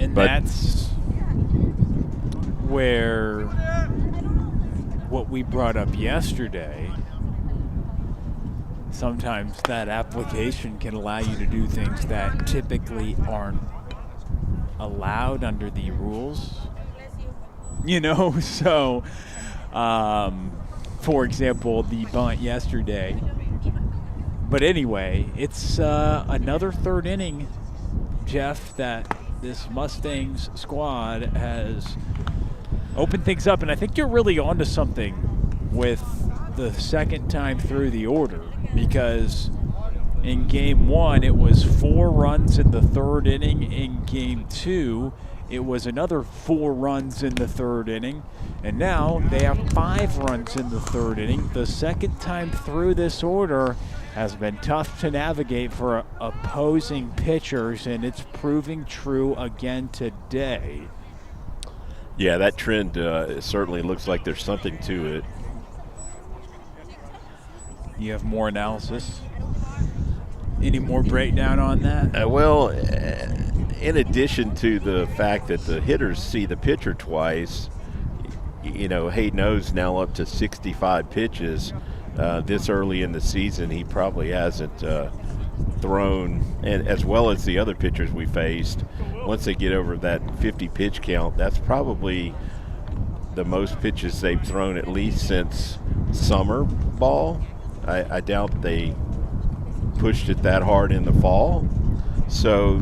And that's where what we brought up yesterday, sometimes that application can allow you to do things that typically aren't allowed under the rules. So for example, the bunt yesterday. But anyway, it's another third inning, Jeff, that this Mustangs squad has opened things up. And I think you're really onto something with the second time through the order, because in game one, it was 4 runs in the third inning. In game two, it was another 4 runs in the third inning. And now they have 5 runs in the third inning. The second time through this order has been tough to navigate for opposing pitchers, and it's proving true again today. Yeah, that trend certainly looks like there's something to it. You have more analysis? Any more breakdown on that? Well, in addition to the fact that the hitters see the pitcher twice, Hayden O's now up to 65 pitches. This early in the season, he probably hasn't thrown, and as well as the other pitchers we faced, once they get over that 50 pitch count, that's probably the most pitches they've thrown at least since summer ball. I doubt they pushed it that hard in the fall, so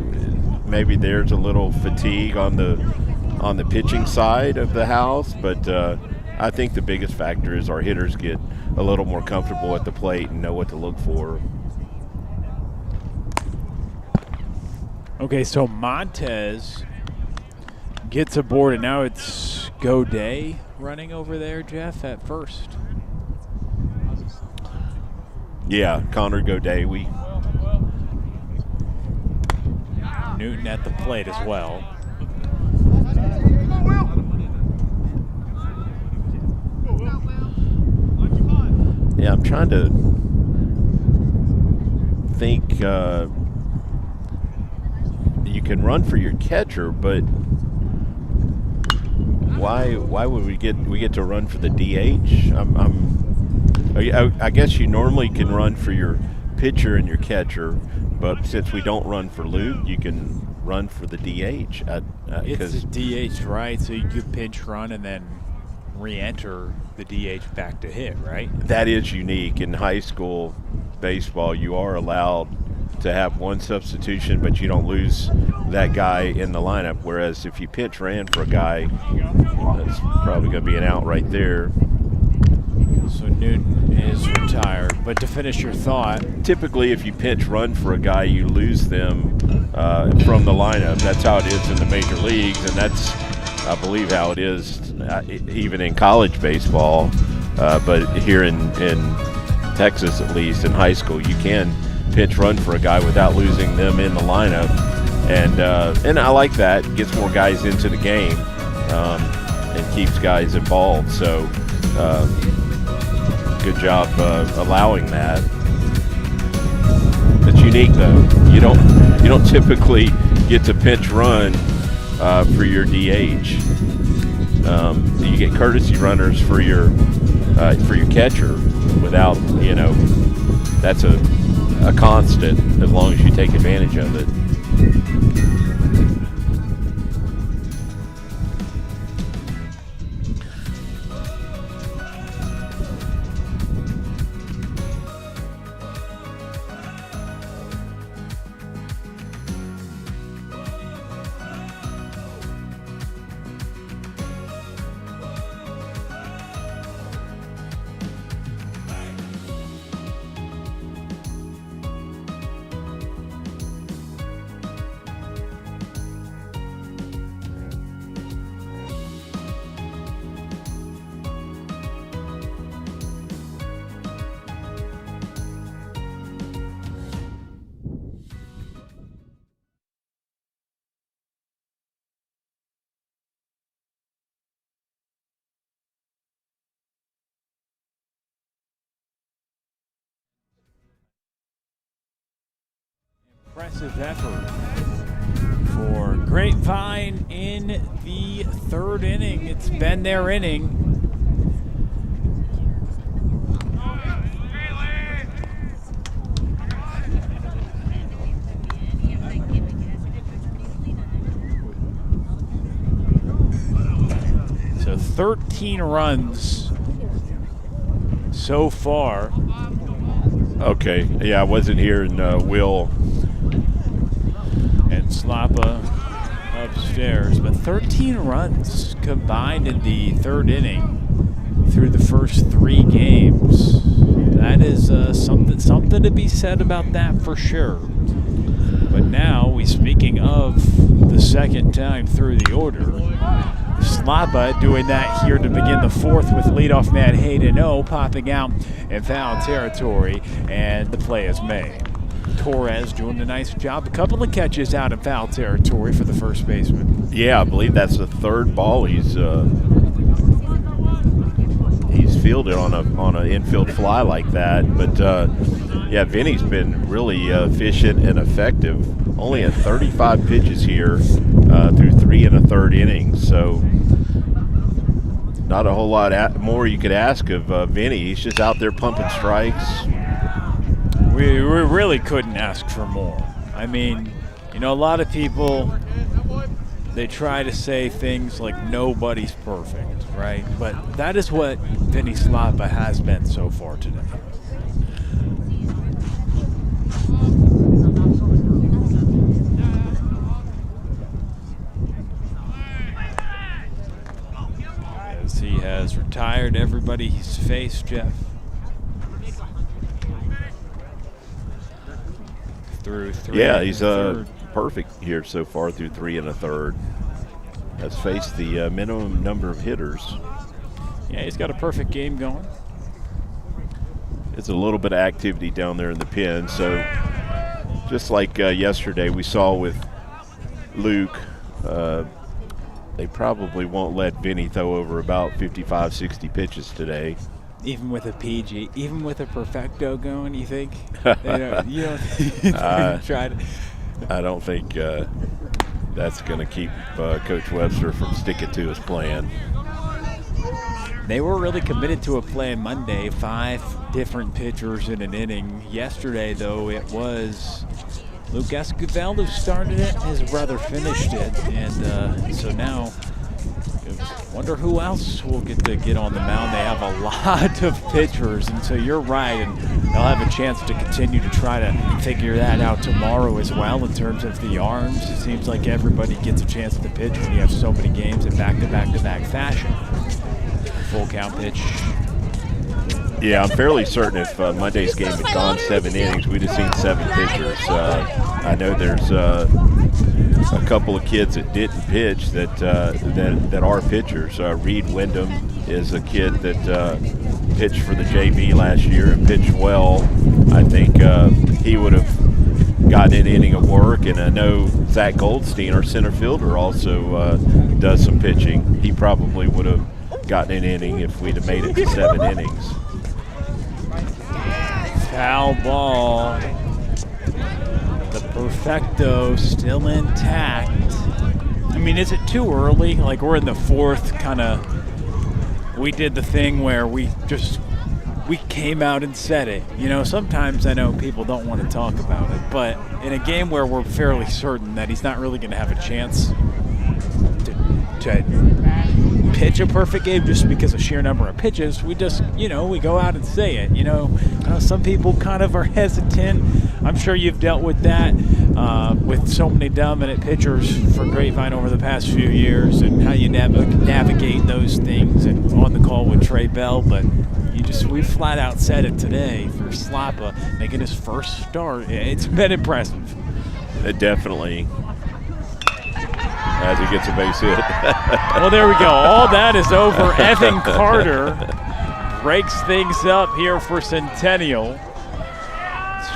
maybe there's a little fatigue on the pitching side of the house, but I think the biggest factor is our hitters get a little more comfortable at the plate and know what to look for. Okay, so Montez gets aboard, and now it's Godet running over there, Jeff, at first. Yeah, Connor Godet. Newton at the plate as well. Yeah, I'm trying to think. You can run for your catcher, but why would we get to run for the DH? I guess you normally can run for your pitcher and your catcher, but since we don't run for Luke, you can run for the DH. It's the DH, right? So you could pinch run and then re-enter the DH back to hit, right? That is unique. In high school baseball, you are allowed to have one substitution, but you don't lose that guy in the lineup, whereas if you pinch ran for a guy, that's probably going to be an out right there. So Newton is retired. But to finish your thought, typically if you pinch run for a guy, you lose them from the lineup. That's how it is in the major leagues, and that's, I believe, how it is even in college baseball. But here in Texas, at least in high school, you can pinch run for a guy without losing them in the lineup, and I like that. It gets more guys into the game and keeps guys involved. So good job allowing that. It's unique though. You don't typically get to pinch run for your DH. You get courtesy runners for your catcher without, that's a constant as long as you take advantage of it. impressive effort for Grapevine in the third inning. It's been their inning. So 13 runs so far. Okay, yeah, I wasn't here, and Will And Slapa upstairs, but 13 runs combined in the third inning through the first 3 games. That is something to be said about that for sure. But now, speaking of the second time through the order, Slapa doing that here to begin the fourth with leadoff man Hayden O popping out in foul territory, and the play is made. Torres doing a nice job. A couple of catches out in foul territory for the first baseman. Yeah, I believe that's the third ball he's fielded on an infield fly like that. But yeah, Vinny's been really efficient and effective. Only at 35 pitches here through 3 1/3 innings. So not a whole lot more you could ask of Vinny. He's just out there pumping strikes. We really couldn't ask for more. I mean, you know, a lot of people, they try to say things like nobody's perfect, right? But that is what Vinnie Slapa has been so far today. As he has retired everybody he's faced, Jeff. Through 3 Yeah, he's third. perfect here so far through 3 1/3. Has faced the minimum number of hitters. Yeah, he's got a perfect game going. It's a little bit of activity down there in the pen. So just like yesterday we saw with Luke, they probably won't let Vinny throw over about 55, 60 pitches today. Even with a PG, even with a perfecto going, you think? You don't think try to. I don't think that's going to keep Coach Webster from sticking to his plan. They were really committed to a plan Monday, 5 different pitchers in an inning. Yesterday, though, it was Luke Esquivel who started it. His brother finished it, and so now wonder who else will get on the mound. They have a lot of pitchers, and so you're right, and they'll have a chance to continue to try to figure that out tomorrow as well in terms of the arms. It seems like everybody gets a chance to pitch when you have so many games in back-to-back-to-back fashion. Full count pitch. Yeah, I'm fairly certain if Monday's game had gone 7 innings, we'd have seen 7 pitchers. I know there's a couple of kids that didn't pitch that are pitchers. Reed Wyndham is a kid that pitched for the JV last year and pitched well. I think he would have gotten an inning of work, and I know Zack Goldstein, our center fielder, also does some pitching. He probably would have gotten an inning if we'd have made it to 7 innings. Foul ball. The perfecto still intact. I mean, is it too early? Like, we're in the fourth, kind of. We did the thing where we came out and said it. You know, sometimes I know people don't want to talk about it, but in a game where we're fairly certain that he's not really going to have a chance to pitch a perfect game just because of sheer number of pitches, we just, we go out and say it. Some people kind of are hesitant. I'm sure you've dealt with that with so many dominant pitchers for Grapevine over the past few years, and how you navigate those things, and on the call with Trey Bell. But we flat out said it today for Slapa making his first start. It's been impressive. Definitely. As he gets a base hit. Well, there we go. All that is over. Evan Carter breaks things up here for Centennial.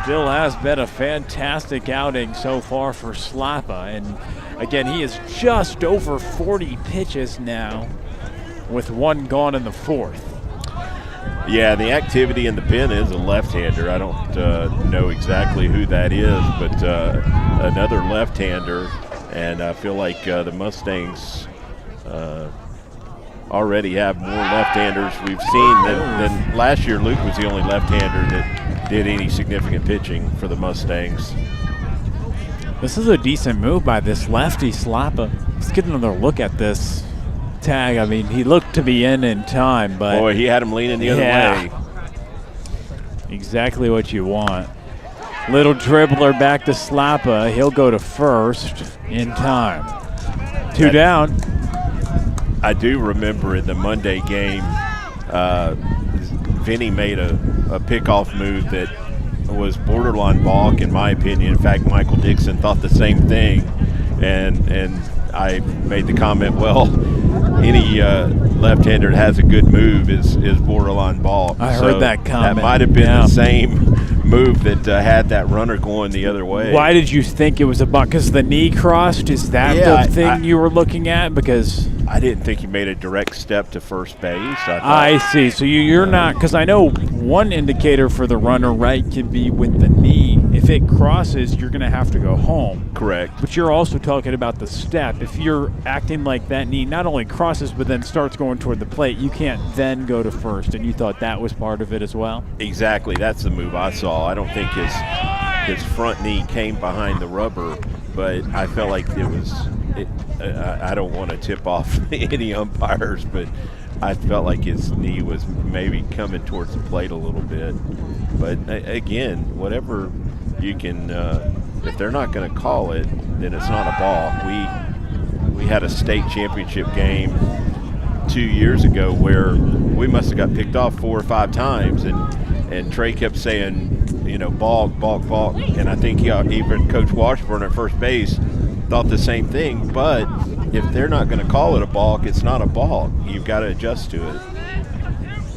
Still has been a fantastic outing so far for Slapa. And again, he is just over 40 pitches now with 1 gone in the fourth. Yeah, the activity in the pen is a left-hander. I don't know exactly who that is, but another left-hander And I feel like the Mustangs already have more left-handers we've seen than last year. Luke was the only left-hander that did any significant pitching for the Mustangs. This is a decent move by this lefty, Slapa. Let's get another look at this tag. I mean, he looked to be in time, but boy, he had him leaning the other way. Exactly what you want. Little dribbler back to Slapa. He'll go to first in time. Two down. I do remember in the Monday game, Vinny made a pickoff move that was borderline balk, in my opinion. In fact, Michael Dixon thought the same thing, and I made the comment, well, any left-hander that has a good move is borderline balk. I heard that comment. That might have been the same move that had that runner going the other way. Why did you think it was a balk? Because the knee crossed? Is that the thing you were looking at? Because I didn't think he made a direct step to first base. I see. So you're not – because I know one indicator for the runner right can be with the knee. If it crosses, you're going to have to go home. Correct. But you're also talking about the step. If you're acting like that knee not only crosses but then starts going toward the plate, you can't then go to first, and you thought that was part of it as well? Exactly. That's the move I saw. I don't think his front knee came behind the rubber, but I felt like it was I don't want to tip off any umpires, but I felt like his knee was maybe coming towards the plate a little bit. But again, whatever you can, if they're not going to call it, then it's not a balk. We had a state championship game 2 years ago where we must have got picked off 4 or 5 times, and Trey kept saying, balk, balk, balk. And I think even Coach Washburn at first base thought the same thing. But if they're not going to call it a balk, it's not a balk. You've got to adjust to it.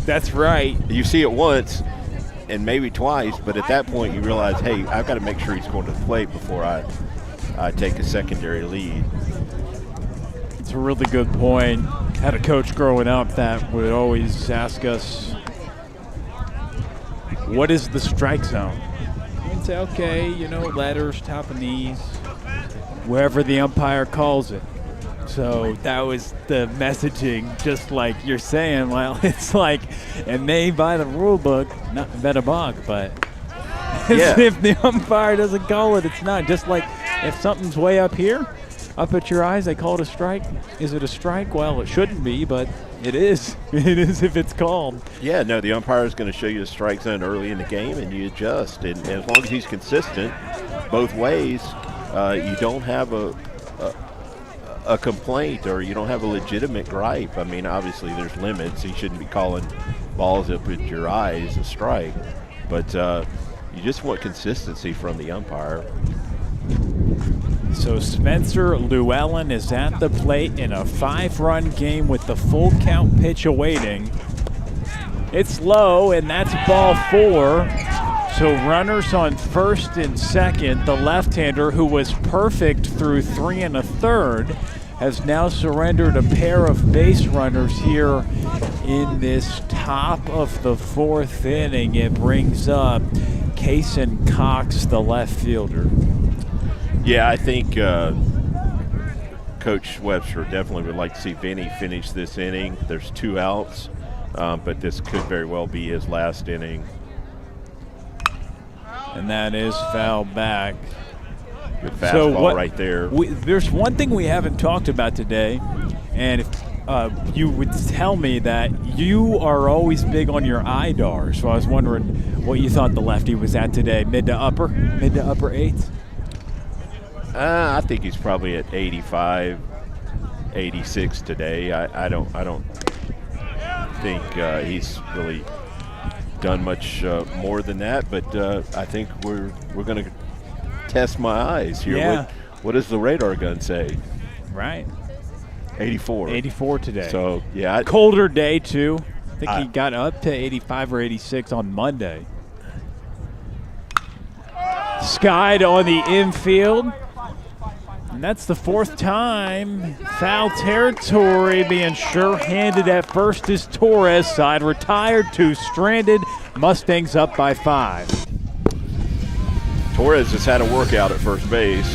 That's right. You see it once and maybe twice, but at that point you realize, hey, I've got to make sure he's going to the plate before I take a secondary lead. It's a really good point. Had a coach growing up that would always ask us, what is the strike zone? We'd say, okay, letters, top of knees, wherever the umpire calls it. So that was the messaging, just like you're saying. Well, it's like, and they, by the rule book, not bet a balk, but if the umpire doesn't call it, it's not. Just like if something's way up here, up at your eyes, they call it a strike. Is it a strike? Well, it shouldn't be, but it is. It is if it's called. Yeah, no, the umpire is going to show you the strike zone early in the game, and you adjust. And as long as he's consistent both ways, you don't have a complaint, or you don't have a legitimate gripe. I mean, obviously there's limits. He shouldn't be calling balls up at your eyes a strike. But you just want consistency from the umpire. So Spencer Llewellyn is at the plate in a 5-run game with the full count pitch awaiting. It's low, and that's ball 4. So runners on first and second. The left-hander, who was perfect through 3 1/3, has now surrendered a pair of base runners here in this top of the 4th inning. It brings up Kaysen Cox, the left fielder. Yeah, I think Coach Webster definitely would like to see Vinny finish this inning. There's 2 outs, but this could very well be his last inning. And that is foul back. Good fastball right there. There's one thing we haven't talked about today, and if you would tell me that you are always big on your IDAR, so I was wondering what you thought the lefty was at today, mid to upper 8s? I think he's probably at 85, 86 today. I don't think he's really done much more than that, but I think we're going to test my eyes here. Yeah. What does the radar gun say? Right. 84. 84 today. So, yeah. Colder day, too. I think he got up to 85 or 86 on Monday. Skied on the infield. And that's the 4th time. Foul territory, being sure-handed at first is Torres. Side retired, 2 stranded. Mustangs up by 5. Torres has had a workout at first base.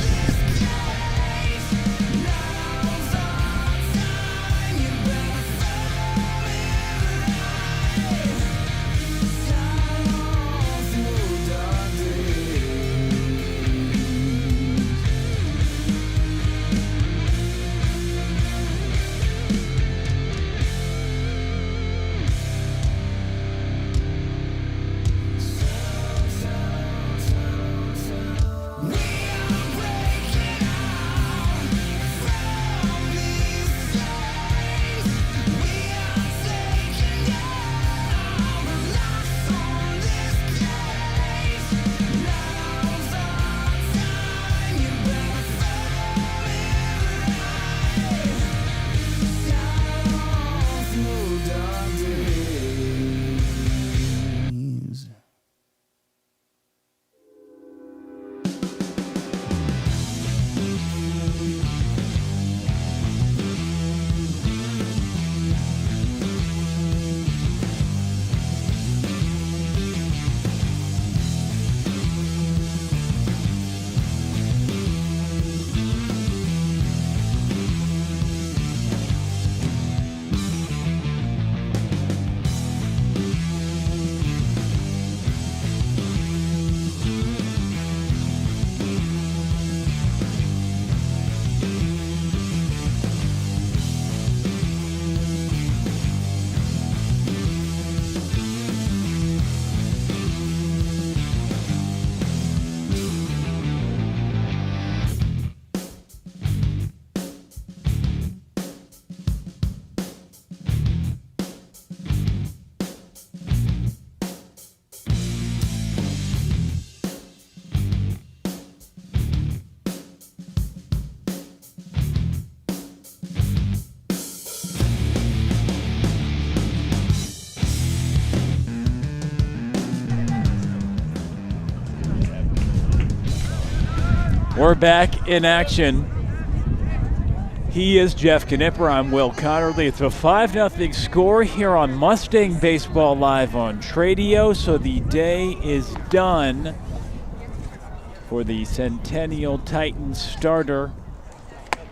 We're back in action. He is Jeff Knipper. I'm Will Connerly. It's a 5-0 score here on Mustang Baseball Live on Tradio. So the day is done for the Centennial Titans starter.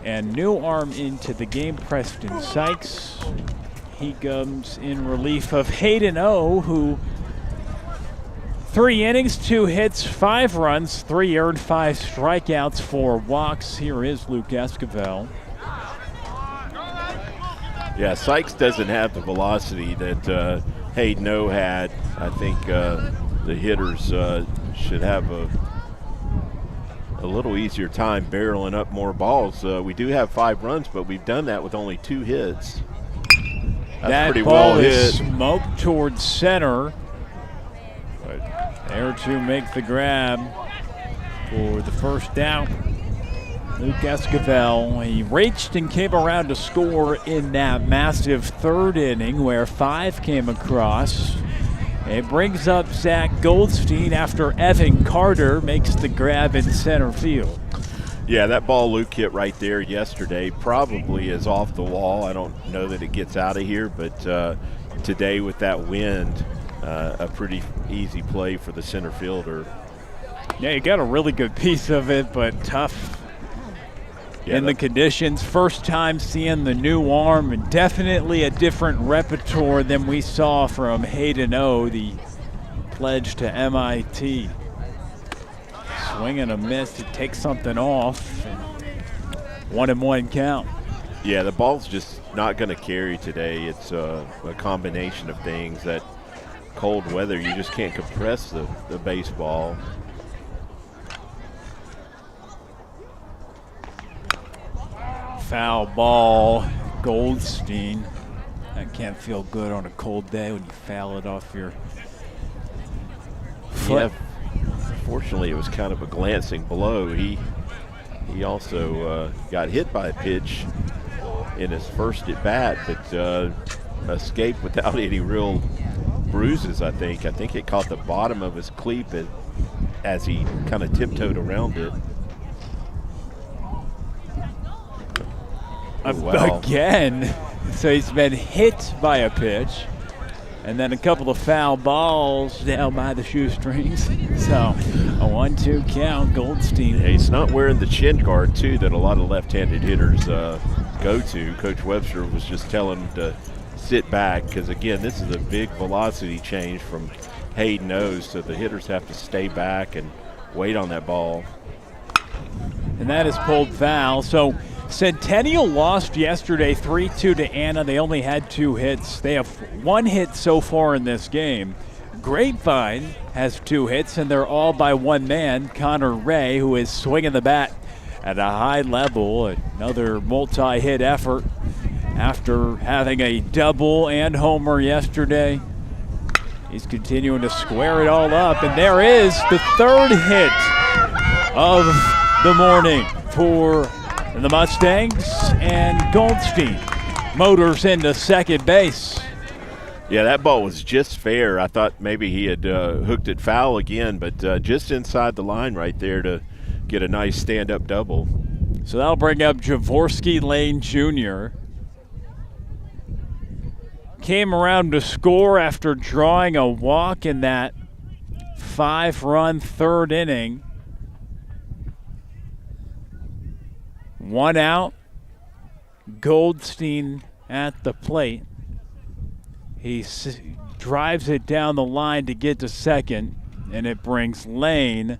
And new arm into the game, Preston Sykes. He comes in relief of Hayden O, who 3 innings, 2 hits, 5 runs, 3 earned, 5 strikeouts, 4 walks. Here is Luke Esquivel. Yeah, Sykes doesn't have the velocity that Hayden O had. I think the hitters should have a little easier time barreling up more balls. We do have 5 runs, but we've done that with only 2 hits. That's that pretty ball well is hit. smoked towards center. But there to make the grab for the first out. Luke Esquivel, he reached and came around to score in that massive 3rd inning where 5 came across. It brings up Zack Goldstein after Evan Carter makes the grab in center field. Yeah, that ball Luke hit right there yesterday probably is off the wall. I don't know that it gets out of here, but today with that wind, a pretty easy play for the center fielder. Yeah, you got a really good piece of it, but tough in the conditions. First time seeing the new arm, and definitely a different repertoire than we saw from Hayden O, the pledge to MIT. Swing and a miss to take something off. 1-1 count. Yeah, the ball's just not going to carry today. It's a combination of things. That cold weather, you just can't compress the baseball. Foul ball, Goldstein. That can't feel good on a cold day when you foul it off your foot. Yeah, fortunately it was kind of a glancing blow. He also got hit by a pitch in his first at bat, but escaped without any real bruises. I think it caught the bottom of his cleat as he kind of tiptoed around it. Wow. Again, so he's been hit by a pitch, and then a couple of foul balls down by the shoestrings. So a 1-2 count, Goldstein. Yeah, he's not wearing the chin guard too that a lot of left-handed hitters go to. Coach Webster was just telling him to sit back because again, this is a big velocity change from Hayden O, so the hitters have to stay back and wait on that ball. And that is pulled foul. So Centennial lost yesterday 3-2 to Anna. They only had 2 hits. They have 1 hit so far in this game. Grapevine has 2 hits, and they're all by 1 man, Connor Ray, who is swinging the bat at a high level. Another multi-hit effort after having a double and homer yesterday. He's continuing to square it all up, and there is the 3rd hit of the morning for the Mustangs, and Goldstein motors into second base. Yeah, that ball was just fair. I thought maybe he had hooked it foul again, but just inside the line right there to get a nice stand-up double. So that'll bring up Jorvorskie Lane Jr. Came around to score after drawing a walk in that 5-run 3rd inning. 1 out, Goldstein at the plate. He drives it down the line to get to second, and it brings Lane,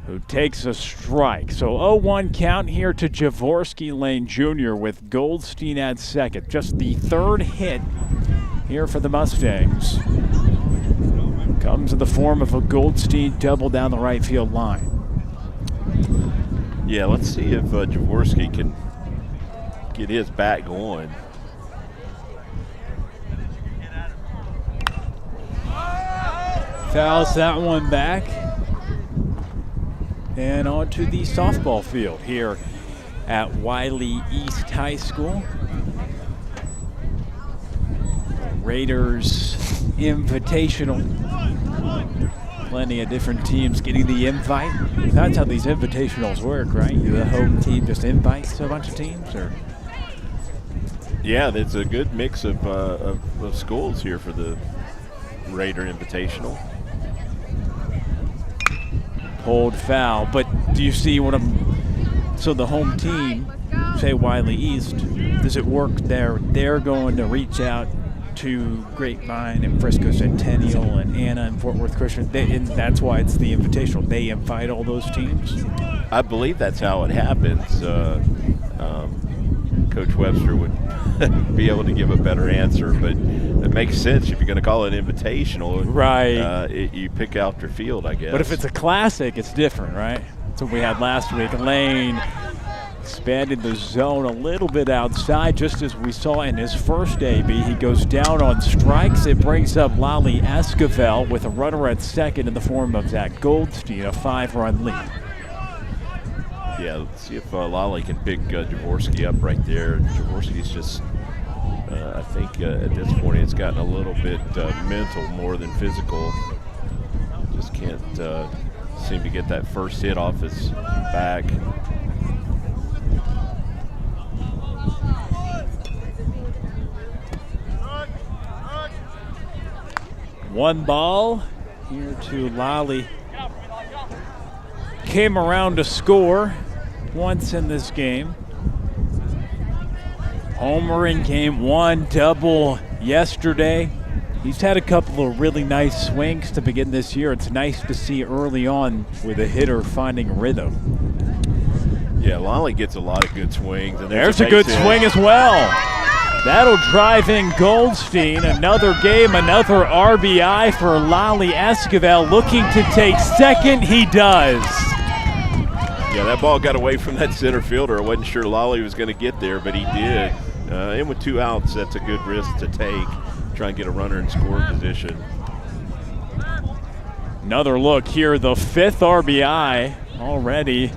who takes a strike. So 0-1 count here to Jorvorskie Lane Jr. with Goldstein at second. Just the 3rd hit here for the Mustangs. Comes in the form of a Goldstein double down the right field line. Yeah, let's see if Jorvorskie can get his bat going. Fouls that one back. And on to the softball field here at Wiley East High School. Raiders Invitational. plenty of different teams getting the invite. That's how these invitationals work, right? The home team just invites a bunch of teams, or? Yeah, there's a good mix of schools here for the Raider Invitational. Pulled foul, but do you see what so the home team, say Wiley East, does it work there? They're going to reach out to Grapevine and Frisco Centennial and Anna and Fort Worth Christian, and that's why it's the Invitational. They invite all those teams? I believe that's how it happens. Coach Webster would be able to give a better answer, but it makes sense if you're going to call it invitational. Right. You pick out your field, I guess. But if it's a classic, it's different, right? That's what we had last week. Lane expanded the zone a little bit outside, just as we saw in his first AB. He goes down on strikes. It brings up Lale Esquivel with a runner at second in the form of Zack Goldstein, a 5-run lead. Yeah, let's see if Lale can pick Jorvorskie up right there. Jorvorskie's just, I think at this point it's gotten a little bit mental more than physical. Just can't seem to get that first hit off his back. One ball here to Lale. Came around to score once in this game. Homer in game one, double yesterday. He's had a couple of really nice swings to begin this year. It's nice to see early on with a hitter finding rhythm. Yeah, Lale gets a lot of good swings. And there's a good swing as well. That'll drive in Goldstein. Another game, another RBI for Lale Esquivel, looking to take second. He does. Yeah, that ball got away from that center fielder. I wasn't sure Lale was going to get there, but he did. And with 2 outs, that's a good risk to take. Try and get a runner in scoring position. Another look here, the 5th RBI already.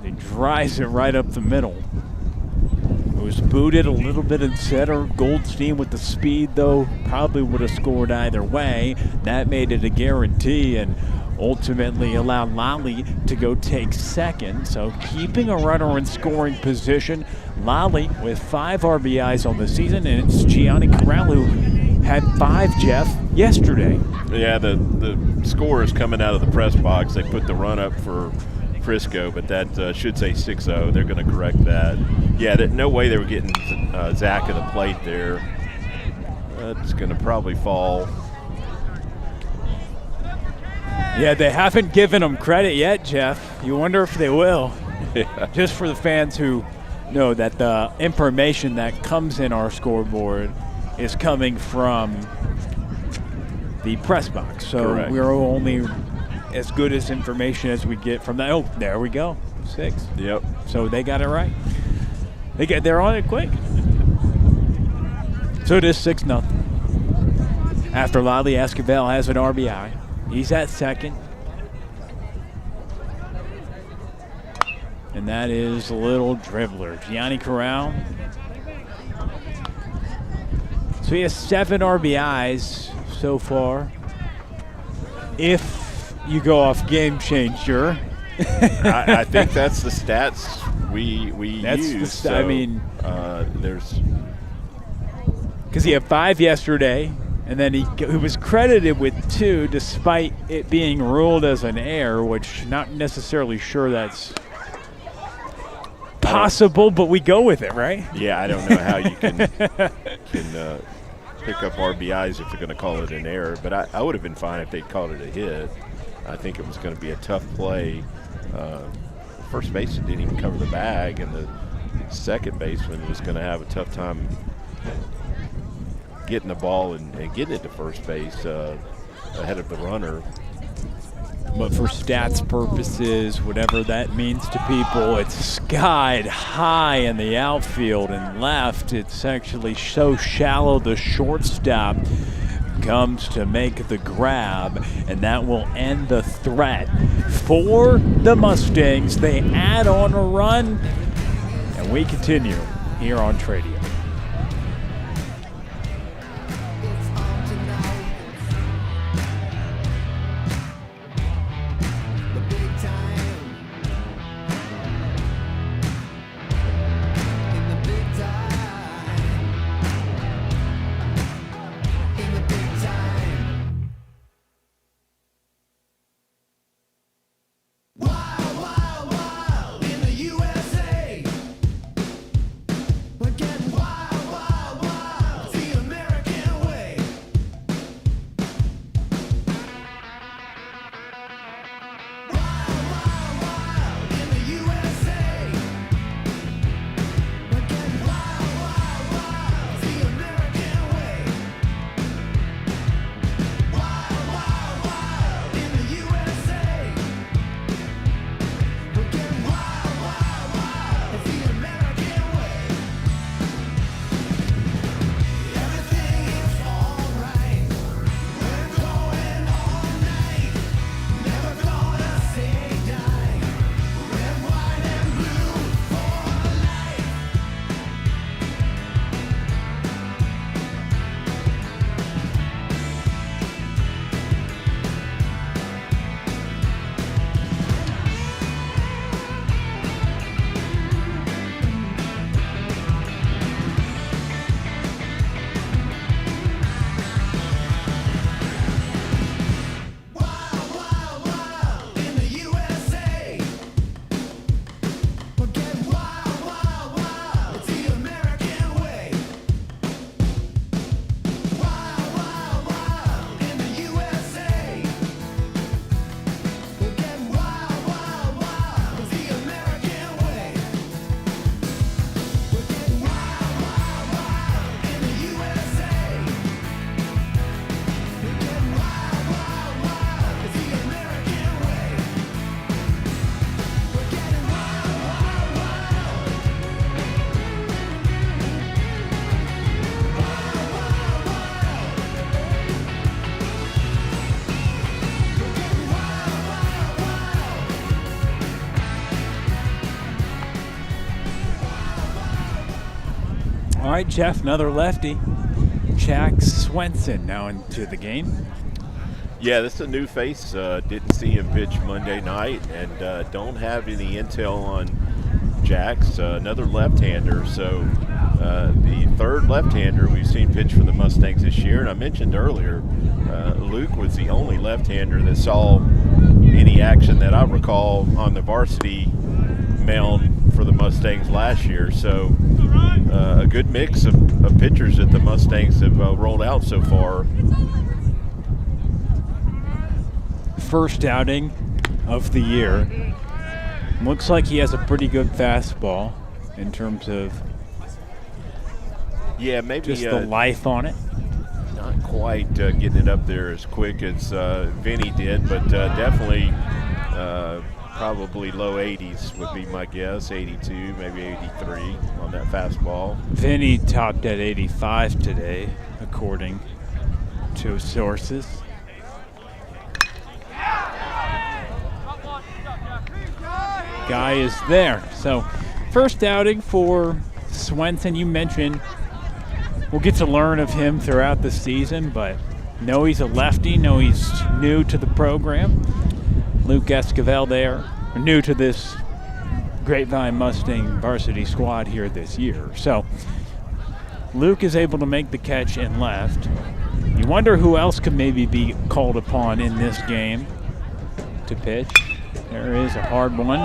He drives it right up the middle. It was booted a little bit in center. Goldstein with the speed, though, probably would have scored either way. That made it a guarantee and ultimately allowed Lale to go take second. So keeping a runner in scoring position. Lale with 5 RBIs on the season, and it's Gianni Corral who had 5, Jeff, yesterday. Yeah, the score is coming out of the press box. They put the run up for Frisco, but that should say 6-0. They're going to correct that. Yeah, no way they were getting Zack at the plate there. That's going to probably fall. Yeah, they haven't given him credit yet, Jeff. You wonder if they will. Yeah. Just for the fans who know that the information that comes in our scoreboard is coming from the press box. So correct. We're only as good as information as we get from that. Oh, there we go. 6. Yep. So they got it right. They're on it quick. So it is 6-0. After Lale Esquivel has an RBI. He's at second. And that is a little dribbler. Gianni Corral. So he has 7 RBIs so far. If you go off Game Changer. I think that's the stats we use. So, I mean, there's because he had 5 yesterday, and then he was credited with 2, despite it being ruled as an error, which not necessarily sure that's possible, but we go with it, right? Yeah, I don't know how you can pick up RBIs if you're going to call it an error, but I would have been fine if they'd called it a hit. I think it was going to be a tough play. First baseman didn't even cover the bag, and the second baseman was going to have a tough time getting the ball and getting it to first base ahead of the runner. But for stats purposes, whatever that means to people, it's skied high in the outfield and left. It's actually so shallow the shortstop comes to make the grab, and that will end the threat for the Mustangs. They add on a run, and we continue here on Tradio. All right, Jeff, another lefty. Jack Swenson now into the game. Yeah, this is a new face. Didn't see him pitch Monday night, and don't have any intel on Jack's. Another left-hander, so the third left-hander we've seen pitch for the Mustangs this year. And I mentioned earlier, Luke was the only left-hander that saw any action that I recall on the varsity mound for the Mustangs last year. So a good mix of pitchers that the Mustangs have rolled out so far. First outing of the year. Looks like he has a pretty good fastball in terms of maybe just the life on it. Not quite getting it up there as quick as Vinny did, but definitely probably low 80s would be my guess. 82, maybe 83 on that fastball. Vinny topped at 85 today, according to sources. Guy is there. So, first outing for Swenson. You mentioned we'll get to learn of him throughout the season, but know he's a lefty, know he's new to the program. Luke Esquivel there, new to this Grapevine Mustang varsity squad here this year. So, Luke is able to make the catch in left. You wonder who else could maybe be called upon in this game to pitch. There is a hard one.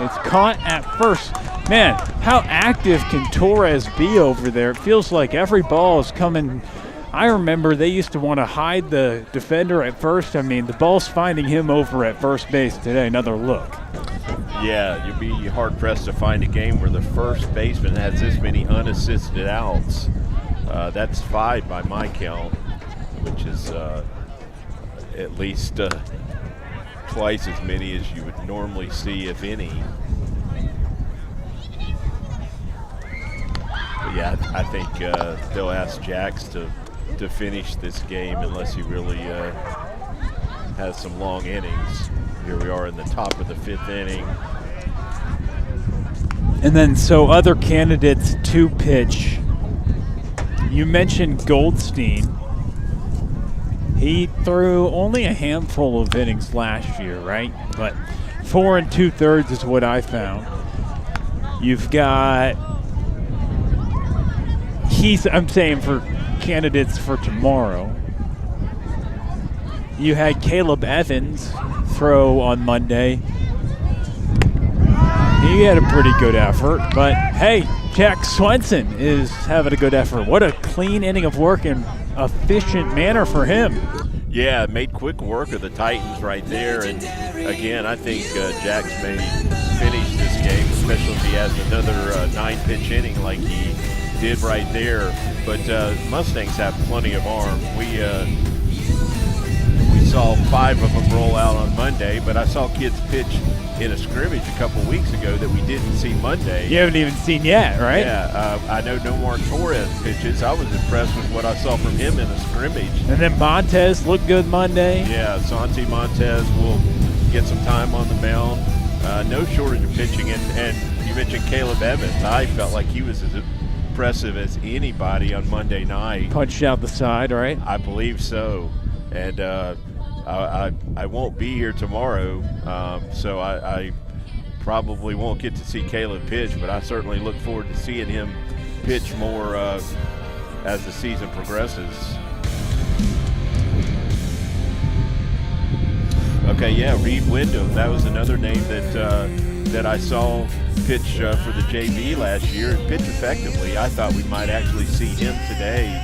It's caught at first. Man, how active can Torres be over there? It feels like every ball is coming. I remember they used to want to hide the defender at first. I mean, the ball's finding him over at first base today. Another look. Yeah, you'd be hard-pressed to find a game where the first baseman has this many unassisted outs. That's 5 by my count, which is at least twice as many as you would normally see, if any. But yeah, I think they'll ask Jax to finish this game unless he really has some long innings. Here we are in the top of the 5th inning. And then, so other candidates to pitch. You mentioned Goldstein. He threw only a handful of innings last year, right? But 4 2/3 is what I found. You've got, I'm saying for candidates for tomorrow. You had Caleb Evans throw on Monday. He had a pretty good effort, but hey, Jack Swenson is having a good effort. What a clean inning of work and efficient manner for him. Yeah, made quick work of the Titans right there. And again, I think Jax may finish this game, especially if he has another 9-pitch inning like he did right there. But Mustangs have plenty of arm. We saw 5 of them roll out on Monday, but I saw kids pitch in a scrimmage a couple weeks ago that we didn't see Monday. You haven't even seen yet, right? Yeah, I know Nomar Torres pitches. I was impressed with what I saw from him in a scrimmage. And then Montez looked good Monday. Yeah, Santi Montez will get some time on the mound. No shortage of pitching. And you mentioned Caleb Evans. I felt like he was as impressive as anybody on Monday night. Punched out the side, right? I believe so. And I won't be here tomorrow, so I probably won't get to see Caleb pitch, but I certainly look forward to seeing him pitch more as the season progresses. Okay, yeah, Reed Wyndham. That was another name that I saw pitch for the JV last year and pitch effectively. I thought we might actually see him today.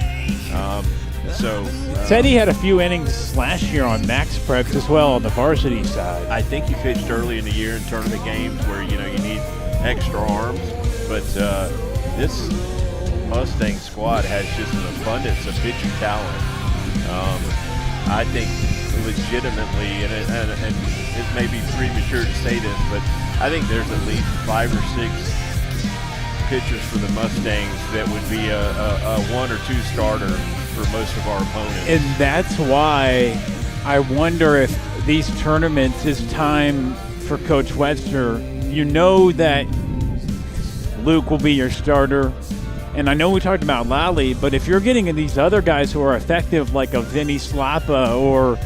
Said he had a few innings last year on max preps as well on the varsity side. I think he pitched early in the year in tournament games where you need extra arms, but this Mustang squad has just an abundance of pitching talent. I think legitimately, and it may be premature to say this, but I think there's at least 5 or 6 pitchers for the Mustangs that would be a 1 or 2 starter for most of our opponents. And that's why I wonder if these tournaments is time for Coach Webster. You know that Luke will be your starter. And I know we talked about Lale, but if you're getting these other guys who are effective, like a Vinnie Slapa, or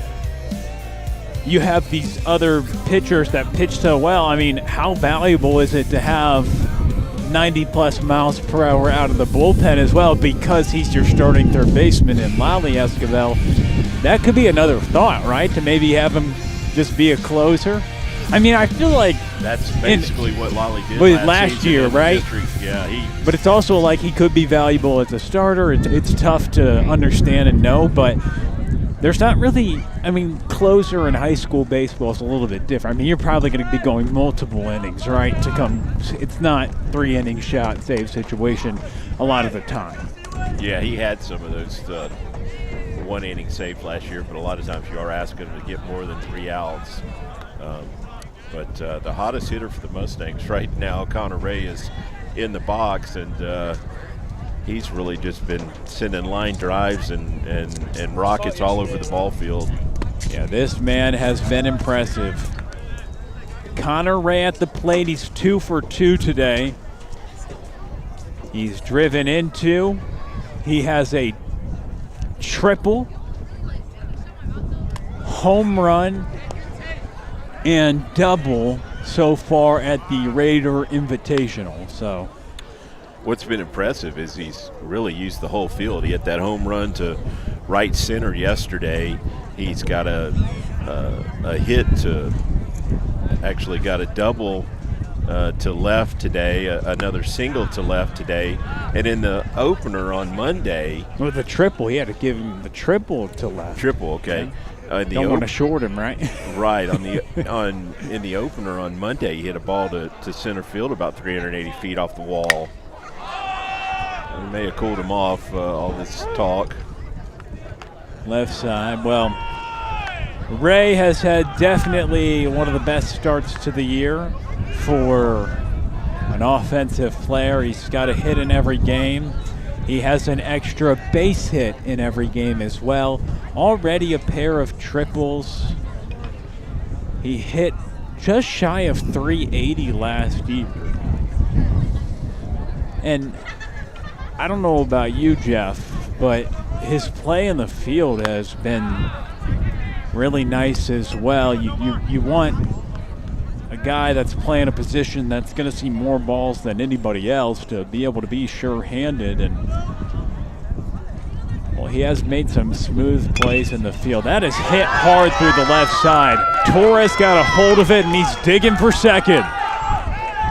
you have these other pitchers that pitch so well, I mean, how valuable is it to have 90-plus miles per hour out of the bullpen as well, because he's your starting third baseman in Lale Esquivel? That could be another thought, right, to maybe have him just be a closer. I mean, I feel like that's basically what Lale did last year, right? Yeah, but it's also like he could be valuable as a starter. It's tough to understand and know, but there's not really, I mean, closer in high school baseball is a little bit different. I mean, you're probably going to be going multiple innings, right, it's not 3-inning shot save situation a lot of the time. Yeah, he had some of those 1-inning saves last year, but a lot of times you are asking him to get more than 3 outs. But the hottest hitter for the Mustangs right now, Connor Ray, is in the box, and he's really just been sending line drives and rockets all over the ball field. Yeah, this man has been impressive. Connor Ray at the plate. He's 2 for 2 today. He's driven into. He has a triple, home run, and double so far at the Raider Invitational. So what's been impressive is he's really used the whole field. He hit that home run to right center yesterday. He's got a hit to, actually got a double to left today, another single to left today, and in the opener on Monday. With the triple, he had to give him the triple to left. Triple, okay. Yeah. Don't want to short him, right? Right. In the opener on Monday, he hit a ball to center field about 380 feet off the wall. It may have cooled him off, all this talk. Left side. Well, Ray has had definitely one of the best starts to the year for an offensive player. He's got a hit in every game. He has an extra base hit in every game as well. Already a pair of triples. He hit just shy of 380 last year. And I don't know about you, Jeff, but his play in the field has been really nice as well. You want a guy that's playing a position that's going to see more balls than anybody else to be able to be sure-handed, and well, he has made some smooth plays in the field. That is hit hard through the left side. Torres got a hold of it, and he's digging for second.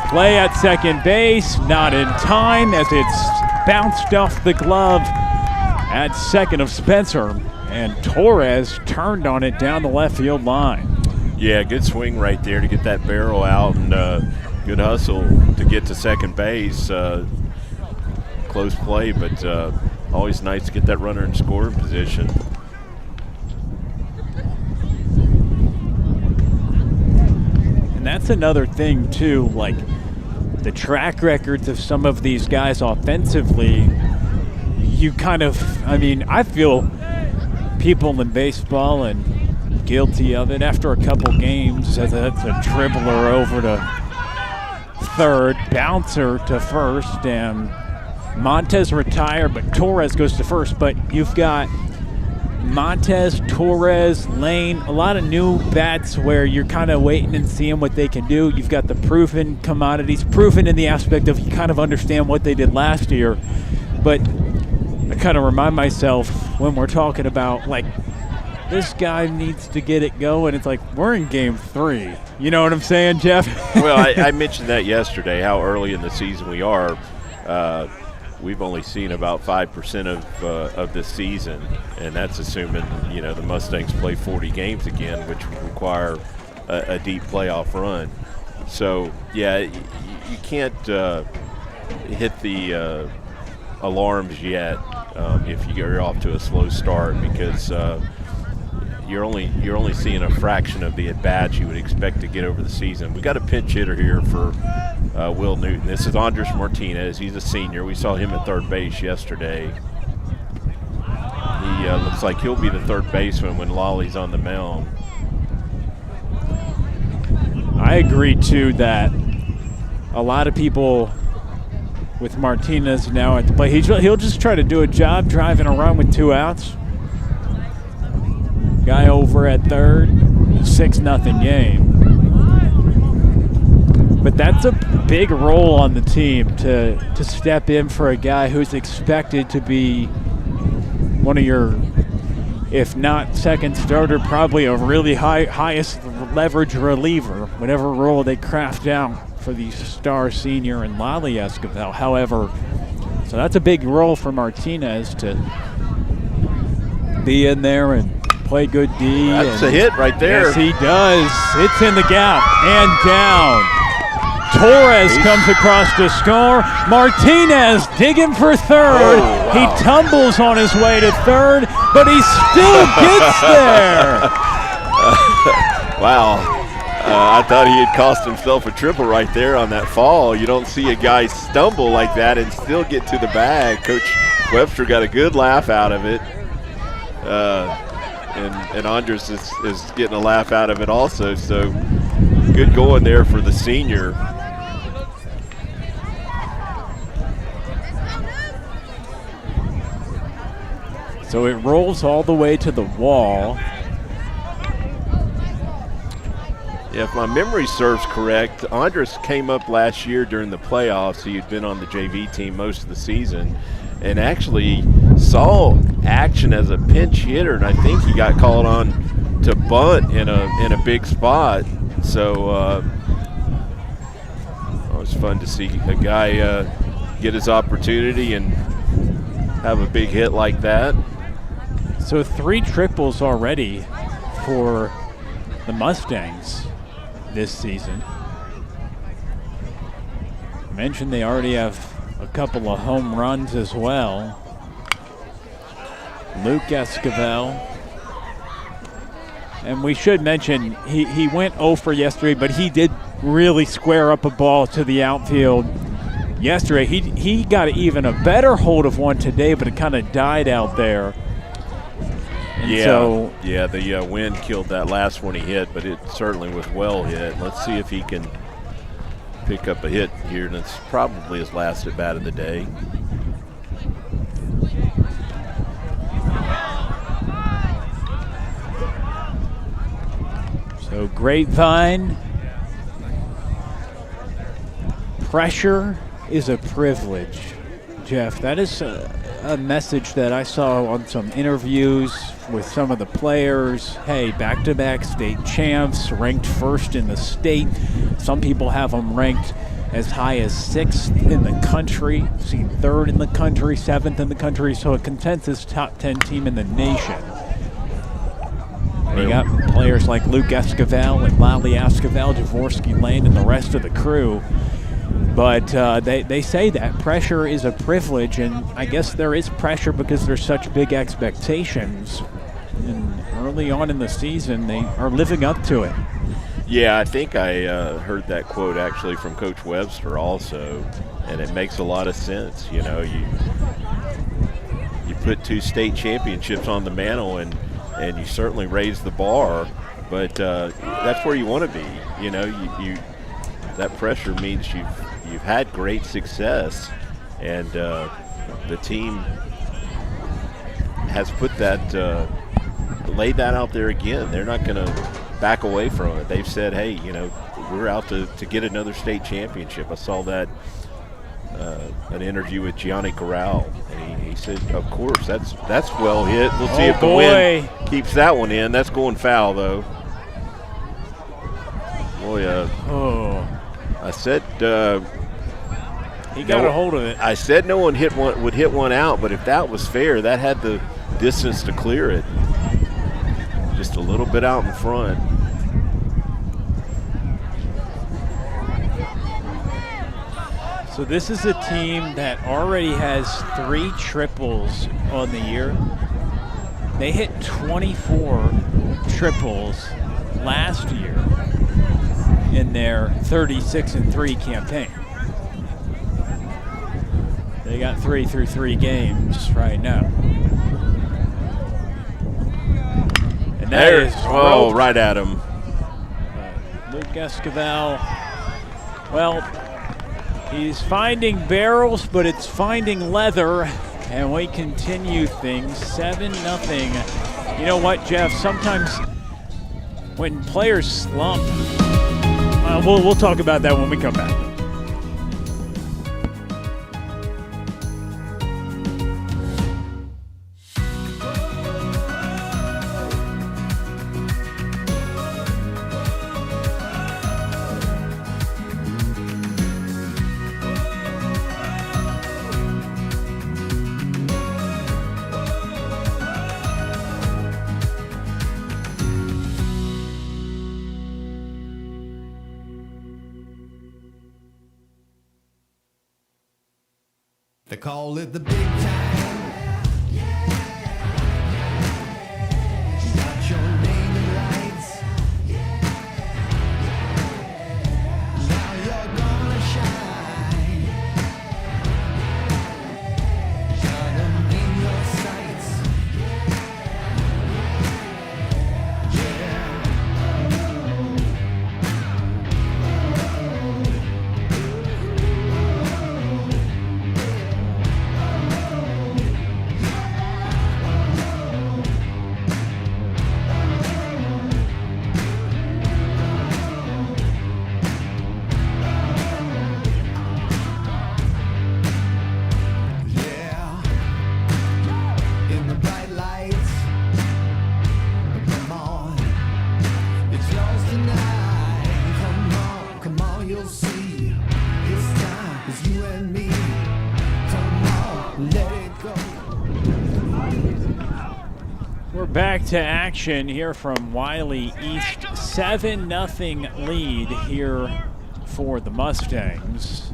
Play at second base, not in time as it's bounced off the glove at second of Spencer, and Torres turned on it down the left field line. Yeah, good swing right there to get that barrel out, and good hustle to get to second base. Close play, but always nice to get that runner in scoring position. And that's another thing, too, like the track records of some of these guys offensively. You kind of, I mean, I feel people in baseball and guilty of it after a couple games. That's a dribbler over to third, bouncer to first, and Montez retired, but Torres goes to first. But you've got Montez, Torres, Lane, a lot of new bats where you're kind of waiting and seeing what they can do. You've got the proven commodities, proven in the aspect of you kind of understand what they did last year. But I kind of remind myself when we're talking about, like, this guy needs to get it going. It's like, we're in game 3. You know what I'm saying, Jeff? Well, I mentioned that yesterday, how early in the season we are. We've only seen about 5% of this season, and that's assuming, you know, the Mustangs play 40 games again, which would require a deep playoff run. So, yeah, you can't hit the alarms yet if you're off to a slow start, because you're only seeing a fraction of the at-bats you would expect to get over the season. We got a pinch hitter here for Will Newton. This is Andres Martinez. He's a senior. We saw him at third base yesterday. He looks like he'll be the third baseman when Lale's on the mound. I agree, too, that a lot of people with Martinez now at the plate. He'll just try to do a job driving a run with 2 outs. Guy over at third, 6-0 game. But that's a big role on the team to step in for a guy who's expected to be one of your, if not second starter, probably a really highest leverage reliever, whatever role they craft out for the star senior and Lale Esquivel. However, so that's a big role for Martinez to be in there and play good D. That's a hit right there. Yes, he does. It's in the gap and down. Torres comes across to score. Martinez digging for third. Oh, wow. He tumbles on his way to third, but he still gets there. Wow. I thought he had cost himself a triple right there on that fall. You don't see a guy stumble like that and still get to the bag. Coach Webster got a good laugh out of it. And Andres is getting a laugh out of it also. So good going there for the senior. So it rolls all the way to the wall. Yeah, if my memory serves correct, Andres came up last year during the playoffs. He had been on the JV team most of the season and actually saw action as a pinch hitter, and I think he got called on to bunt in a big spot. So it was fun to see a guy get his opportunity and have a big hit like that. So 3 triples already for the Mustangs this season. I mentioned they already have a couple of home runs as well. Luke Esquivel. And we should mention he went 0 for yesterday, but he did really square up a ball to the outfield yesterday. He got even a better hold of one today, but it kind of died out there. And the wind killed that last one he hit, but it certainly was well hit. Let's see if he can pick up a hit here, and it's probably his last at bat of the day. So Grapevine, pressure is a privilege, Jeff. That is a message that I saw on some interviews with some of the players. Hey, back-to-back state champs, ranked first in the state. Some people have them ranked as high as 6th in the country, seen 3rd in the country, 7th in the country, so a consensus top 10 team in the nation. And you got players like Luke Esquivel and Lale Esquivel, Jorvorskie, Lane, and the rest of the crew. But they say that pressure is a privilege, and I guess there is pressure because there's such big expectations. And early on in the season, they are living up to it. Yeah, I think I heard that quote actually from Coach Webster also, and it makes a lot of sense. You know, you put 2 state championships on the mantle, and you certainly raise the bar, but that's where you want to be. You know, you that pressure means you've had great success, and the team has put that laid that out there again. They're not going to back away from it. They've said, hey, you know, we're out to get another state championship. I saw that an interview with Gianni Corral, and he said, of course, that's well hit. We'll see if the wind keeps that one in. That's going foul, though. Boy, I said he got a hold of it. I said no one would hit one out, but if that was fair, that had the distance to clear it. Just a little bit out in front. So this is a team that already has 3 triples on the year. They hit 24 triples last year in their 36-3 campaign. They got 3 through 3 games right now. And that is right at him. Luke Esquivel. Well, He's finding barrels, but it's finding leather, and we continue things 7-0. You know what, Jeff? Sometimes when players slump, we'll talk about that when we come back. They call it the big time. Got your name in lights. Now you're gonna shine. Got 'em in your sights. Back to action here from Wiley East. 7-0 lead here for the Mustangs.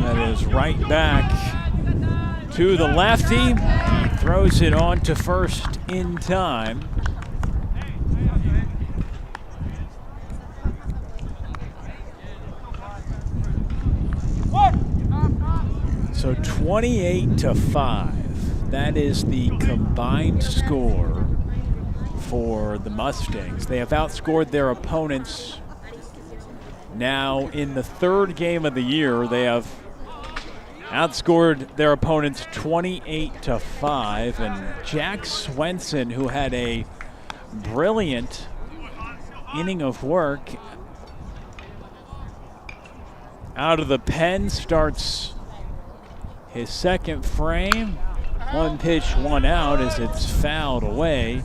That is right back to the lefty. He throws it on to first in time. So 28-5. That is the combined score for the Mustangs. They have outscored their opponents now in the third game of the year. They have outscored their opponents 28-5. And Jack Swenson, who had a brilliant inning of work out of the pen, starts his second frame. One pitch, one out as it's fouled away.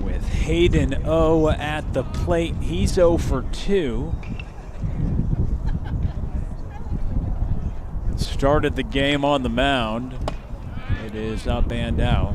With Hayden O at the plate, he's 0 for 2. Started the game on the mound. It is up and out.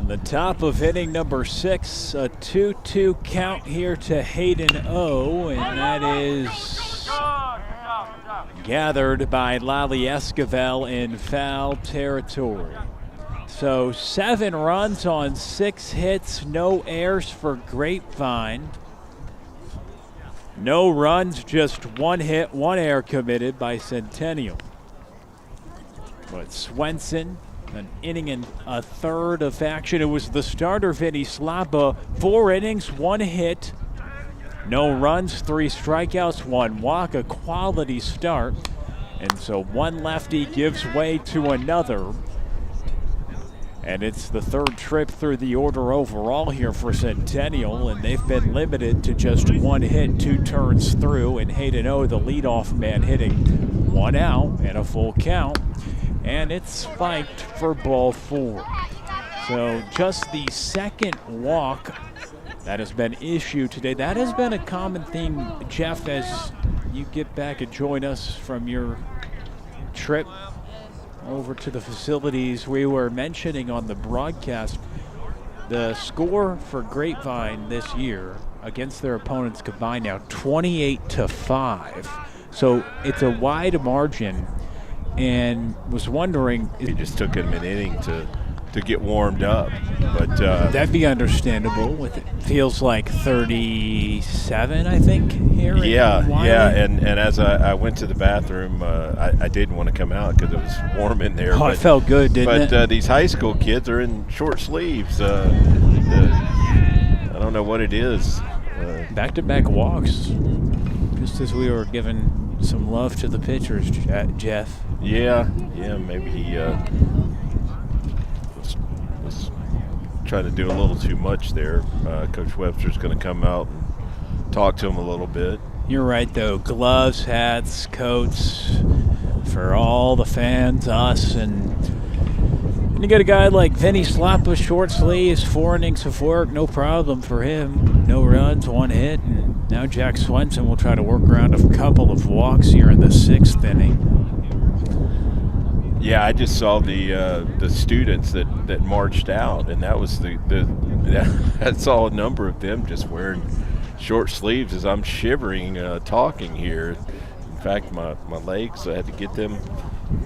The top of inning number 6, a 2-2 count here to Hayden O, and that is gathered by Lale Esquivel in foul territory. So 7 runs on 6 hits, no errors for Grapevine. No runs, just 1 hit, 1 error committed by Centennial. But Swenson, an inning and a third of action. It was the starter, Vinnie Slapa. 4 innings, 1 hit, no runs, 3 strikeouts, 1 walk, a quality start. And so one lefty gives way to another. And it's the third trip through the order overall here for Centennial, and they've been limited to just 1 hit, 2 turns through, and Hayden O, the leadoff man, hitting 1 out and a full count. And it's spiked for ball 4. So just the second walk that has been issued today. That has been a common theme, Jeff, as you get back and join us from your trip over to the facilities. We were mentioning on the broadcast the score for Grapevine this year against their opponents combined now 28-5. So it's a wide margin, and was wondering. It just took him an inning to get warmed up, but That'd be understandable. It feels like 37, I think, here. Yeah, in Wiley. yeah. And as I went to the bathroom, I didn't want to come out because it was warm in there. Oh, it felt good, didn't it? But these high school kids are in short sleeves. I don't know what it is. Back-to-back walks, just as we were giving some love to the pitchers, Jeff. Yeah, maybe he was trying to do a little too much there. Coach Webster's going to come out and talk to him a little bit. You're right, though. Gloves, hats, coats for all the fans, us, and you get a guy like Vinnie Slapa, short sleeves, 4 innings of work, no problem for him. No runs, 1 hit, and now Jack Swenson will try to work around a couple of walks here in the 6th inning. Yeah, I just saw the students that marched out, and that was I saw a number of them just wearing short sleeves as I'm shivering talking here. In fact, my legs, I had to get them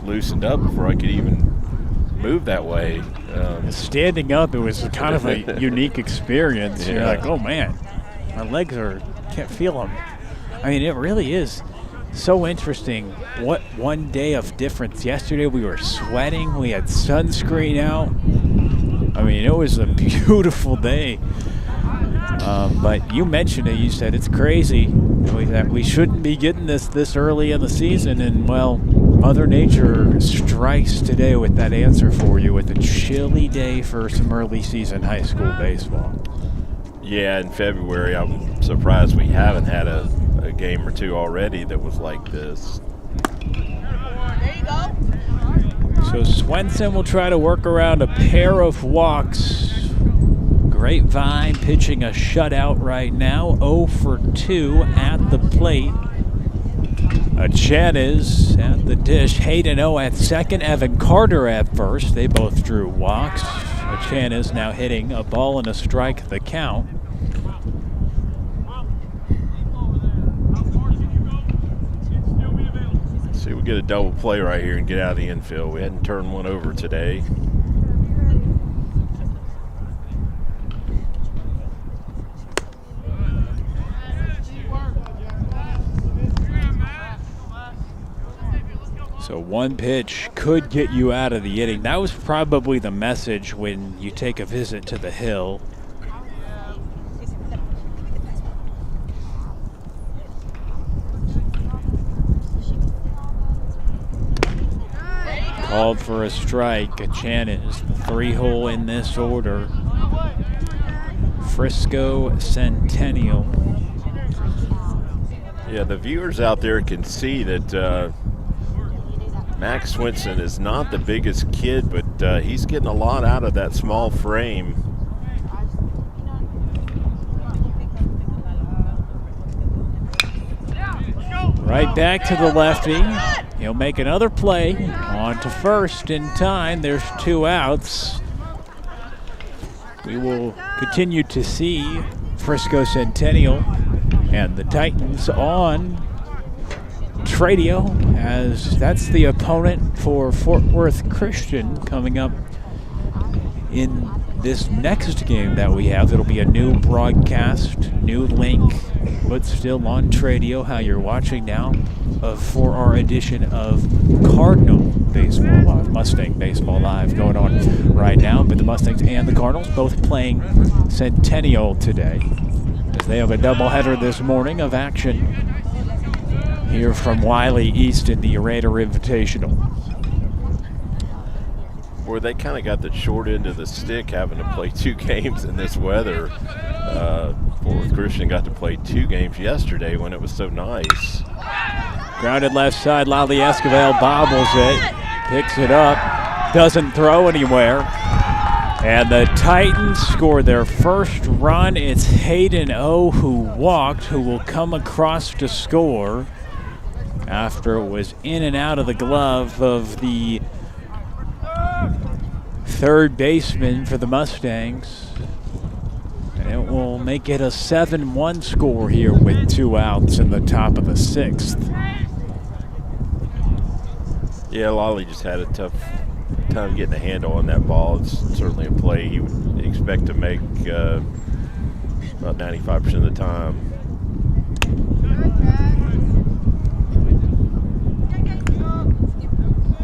loosened up before I could even move that way. Standing up, it was kind of a unique experience. Yeah. You're like, oh man, my legs can't feel them. I mean, it really is so interesting. What one day of difference. Yesterday we were sweating, we had sunscreen out. I mean, it was a beautiful day. But you mentioned it, you said it's crazy that we shouldn't be getting this early in the season, and well, Mother Nature strikes today with that answer for you with a chilly day for some early season high school baseball. Yeah, in February, I'm surprised we haven't had a game or two already that was like this. So Swenson will try to work around a pair of walks. Grapevine pitching a shutout right now, 0 for 2 at the plate. Martinez at the dish, Hayden O at second, Evan Carter at first. They both drew walks. Martinez now hitting a ball and a strike the count. See, we get a double play right here and get out of the infield. We hadn't turned one over today. So one pitch could get you out of the inning. That was probably the message when you take a visit to the Hill. Called for a strike. Giannis, the 3-hole in this order. Frisco, Centennial. Yeah, the viewers out there can see that Max Swenson is not the biggest kid, but he's getting a lot out of that small frame. Right back to the lefty. He'll make another play. On to first in time. There's 2 outs. We will continue to see Frisco Centennial and the Titans on Tradio, as that's the opponent for Fort Worth Christian coming up in this next game that we have. It'll be a new broadcast, new link, but still on Tradio, how you're watching now, for our edition of Cardinal Baseball Live, Mustang Baseball Live going on right now. But the Mustangs and the Cardinals both playing Centennial today, as they have a doubleheader this morning of action here from Wiley East in the Raider Invitational. Boy, they kind of got the short end of the stick having to play 2 games in this weather. Fort Worth Christian got to play 2 games yesterday when it was so nice. Grounded left side, Lale Esquivel bobbles it, picks it up, doesn't throw anywhere. And the Titans score their first run. It's Hayden O who walked, who will come across to score after it was in and out of the glove of the third baseman for the Mustangs. And it will make it a 7-1 score here with 2 outs in the top of the 6th. Yeah, Lale just had a tough time getting a handle on that ball. It's certainly a play he would expect to make about 95% of the time.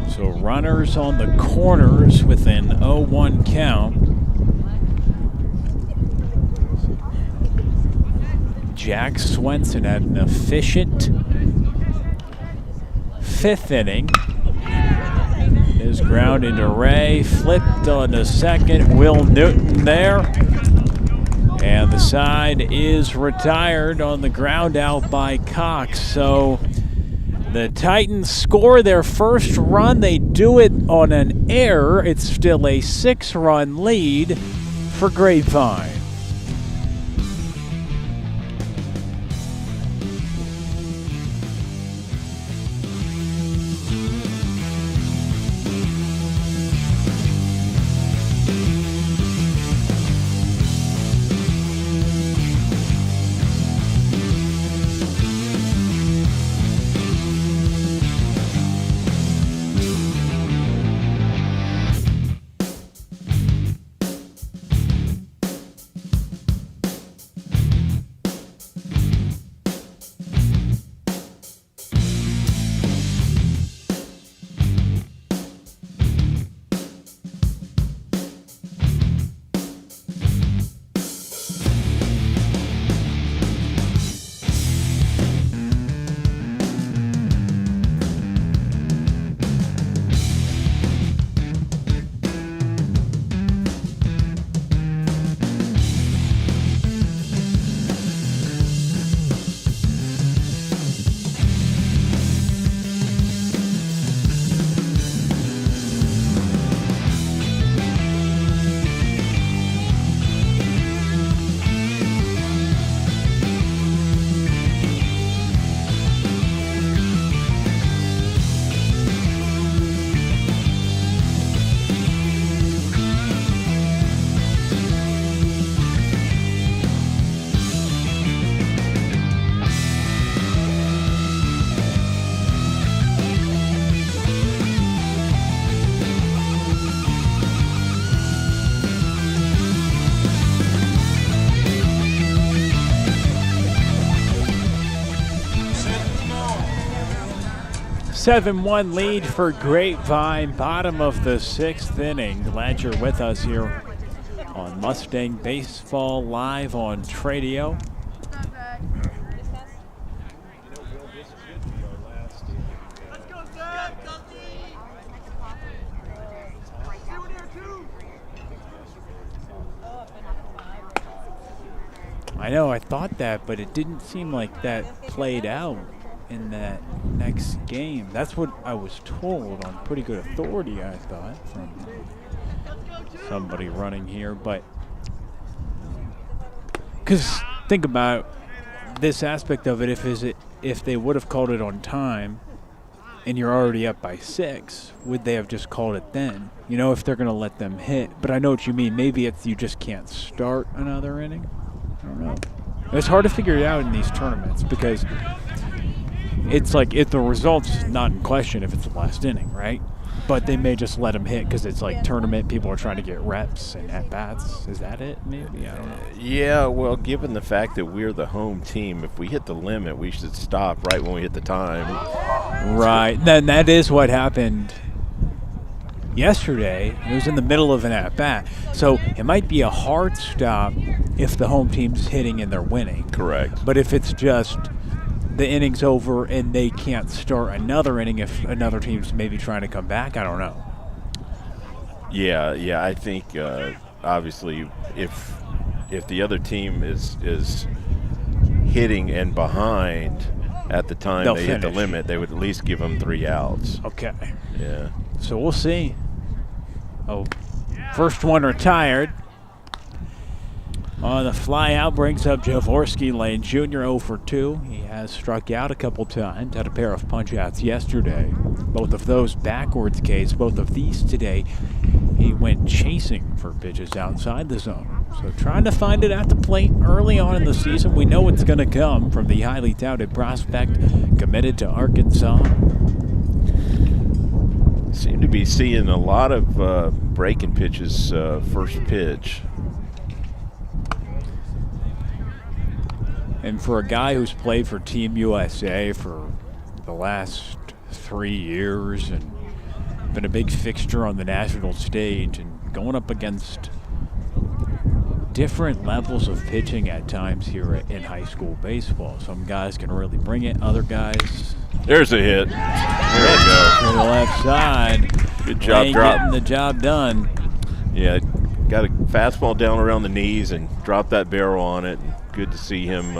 So runners on the corners with an 0-1 count. Jack Swenson had an efficient 5th inning. His ground into Ray, flipped on the second. Will Newton there. And the side is retired on the ground out by Cox. So the Titans score their first run. They do it on an error. It's still a 6-run lead for Grapevine. Seven-1 lead for Grapevine, bottom of the 6th inning. Glad you're with us here on Mustang Baseball Live on Tradio. I know, I thought that, but it didn't seem like that played out in that next game. That's what I was told on pretty good authority, I thought, from somebody running here. But because think about this aspect of it, if they would have called it on time and you're already up by 6, would they have just called it then? You know, if they're going to let them hit. But I know what you mean. Maybe it's you just can't start another inning. I don't know. It's hard to figure it out in these tournaments because it's like if the result's not in question if it's the last inning, right? But they may just let them hit because it's like tournament. People are trying to get reps and at-bats. Is that it? Maybe? I don't know. Yeah, well, given the fact that we're the home team, if we hit the limit, we should stop right when we hit the time. Right. Then that is what happened yesterday. It was in the middle of an at-bat. So it might be a hard stop if the home team's hitting and they're winning. Correct. But if it's just the inning's over and they can't start another inning if another team's maybe trying to come back, I don't know. Yeah, I think obviously if the other team is hitting and behind at the time they hit the limit, they would at least give them 3 outs. Okay. Yeah. So we'll see. Oh, first one retired. On the fly out brings up Jorvorskie, Lane Jr. 0 for 2. He has struck out a couple times, had a pair of punch outs yesterday. Both of those backwards Ks, both of these today. He went chasing for pitches outside the zone. So trying to find it at the plate early on in the season. We know it's going to come from the highly touted prospect committed to Arkansas. Seem to be seeing a lot of breaking pitches first pitch. And for a guy who's played for Team USA for the last 3 years and been a big fixture on the national stage and going up against different levels of pitching at times here in high school baseball. Some guys can really bring it, other guys. There's a hit. There we go. To the left side. Good job getting the job done. Yeah, got a fastball down around the knees and dropped that barrel on it. Good to see him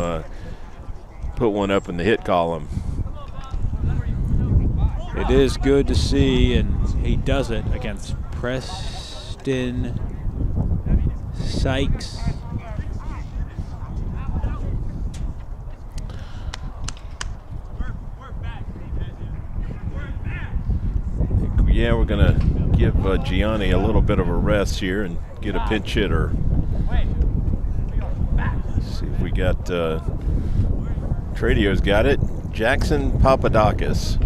put one up in the hit column. It is good to see, and he does it against Preston Sykes. Yeah, we're going to give Gianni a little bit of a rest here and get a pinch hitter. See if we got Tradio's got it. Jackson Papadakis.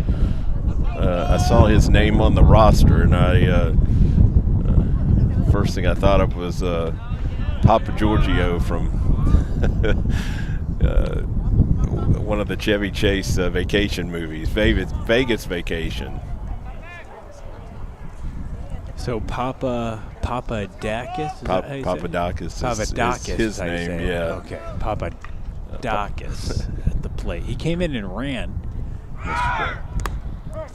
I saw his name on the roster, and first thing I thought of was Papa Giorgio from one of the Chevy Chase vacation movies, Vegas Vacation. So Papadakis? Papadakis is his name, yeah. Okay, Papadakis at the plate. He came in and ran yesterday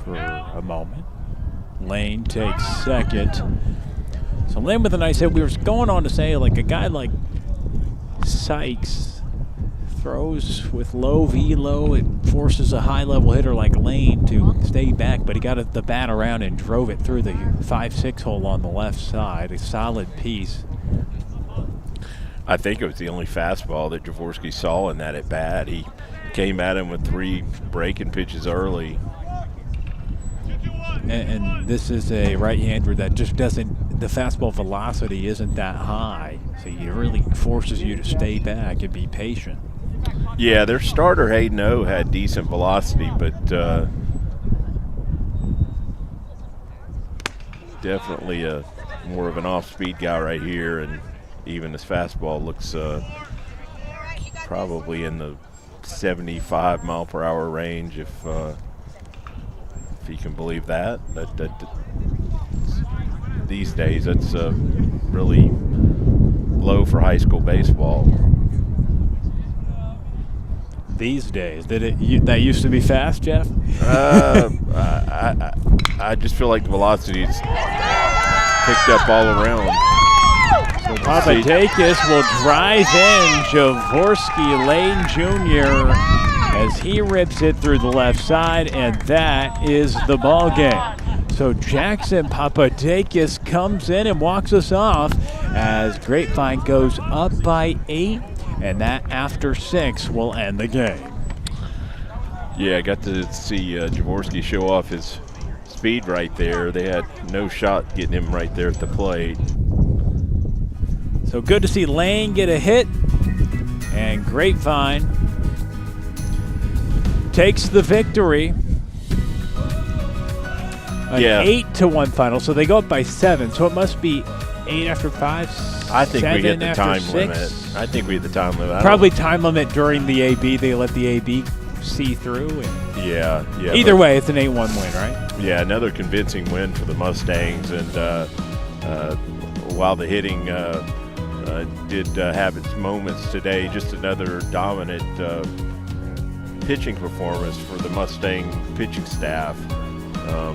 for a moment. Lane takes second. So Lane with a nice hit. We were going on to say, like, a guy like Sykes throws with low velo. It forces a high-level hitter like Lane to stay back, but he got the bat around and drove it through the 5-6 hole on the left side. A solid piece. I think it was the only fastball that Jorvorskie saw in that at bat. He came at him with 3 breaking pitches early. And this is a right-hander that just doesn't, the fastball velocity isn't that high, so it really forces you to stay back and be patient. Yeah, their starter Hayden O had decent velocity, but definitely more of an off-speed guy right here, and even his fastball looks probably in the 75 mile per hour range, if you can believe that. These days, that's really low for high school baseball. These days, that used to be fast, Jeff? I just feel like the velocity's picked up all around. So Papadakis will drive in Jorvorskie Lane Jr. as he rips it through the left side, and that is the ball game. So Jackson Papadakis comes in and walks us off as Grapevine goes up by 8, and that after 6 will end the game. Yeah, I got to see Jorvorskie show off his speed right there. They had no shot getting him right there at the plate. So good to see Lane get a hit, and Grapevine takes the victory. An 8-1 final, so they go up by 7. So it must be 8 after 5. I think we hit the time 6. limit. I think we hit the time limit. Probably time limit during the AB. They let the AB see through. And yeah. Either way, it's an 8-1 win, right? Yeah, another convincing win for the Mustangs. And while the hitting did have its moments today, just another dominant pitching performance for the Mustang pitching staff.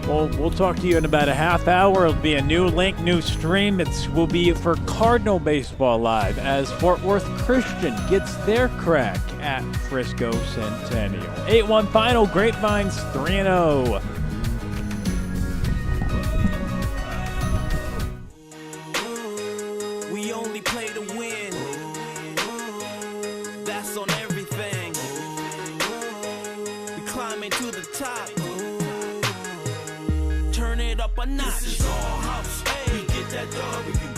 We'll talk to you in about a half hour. It'll be a new link, new stream. Will be for Cardinal Baseball Live as Fort Worth Christian gets their crack at Frisco Centennial. 8-1 final, Grapevines 3-0. We only play to win. That's on everything. We climbing to the top. Turn it up a notch. This is our house. Hey, we get that dub. We can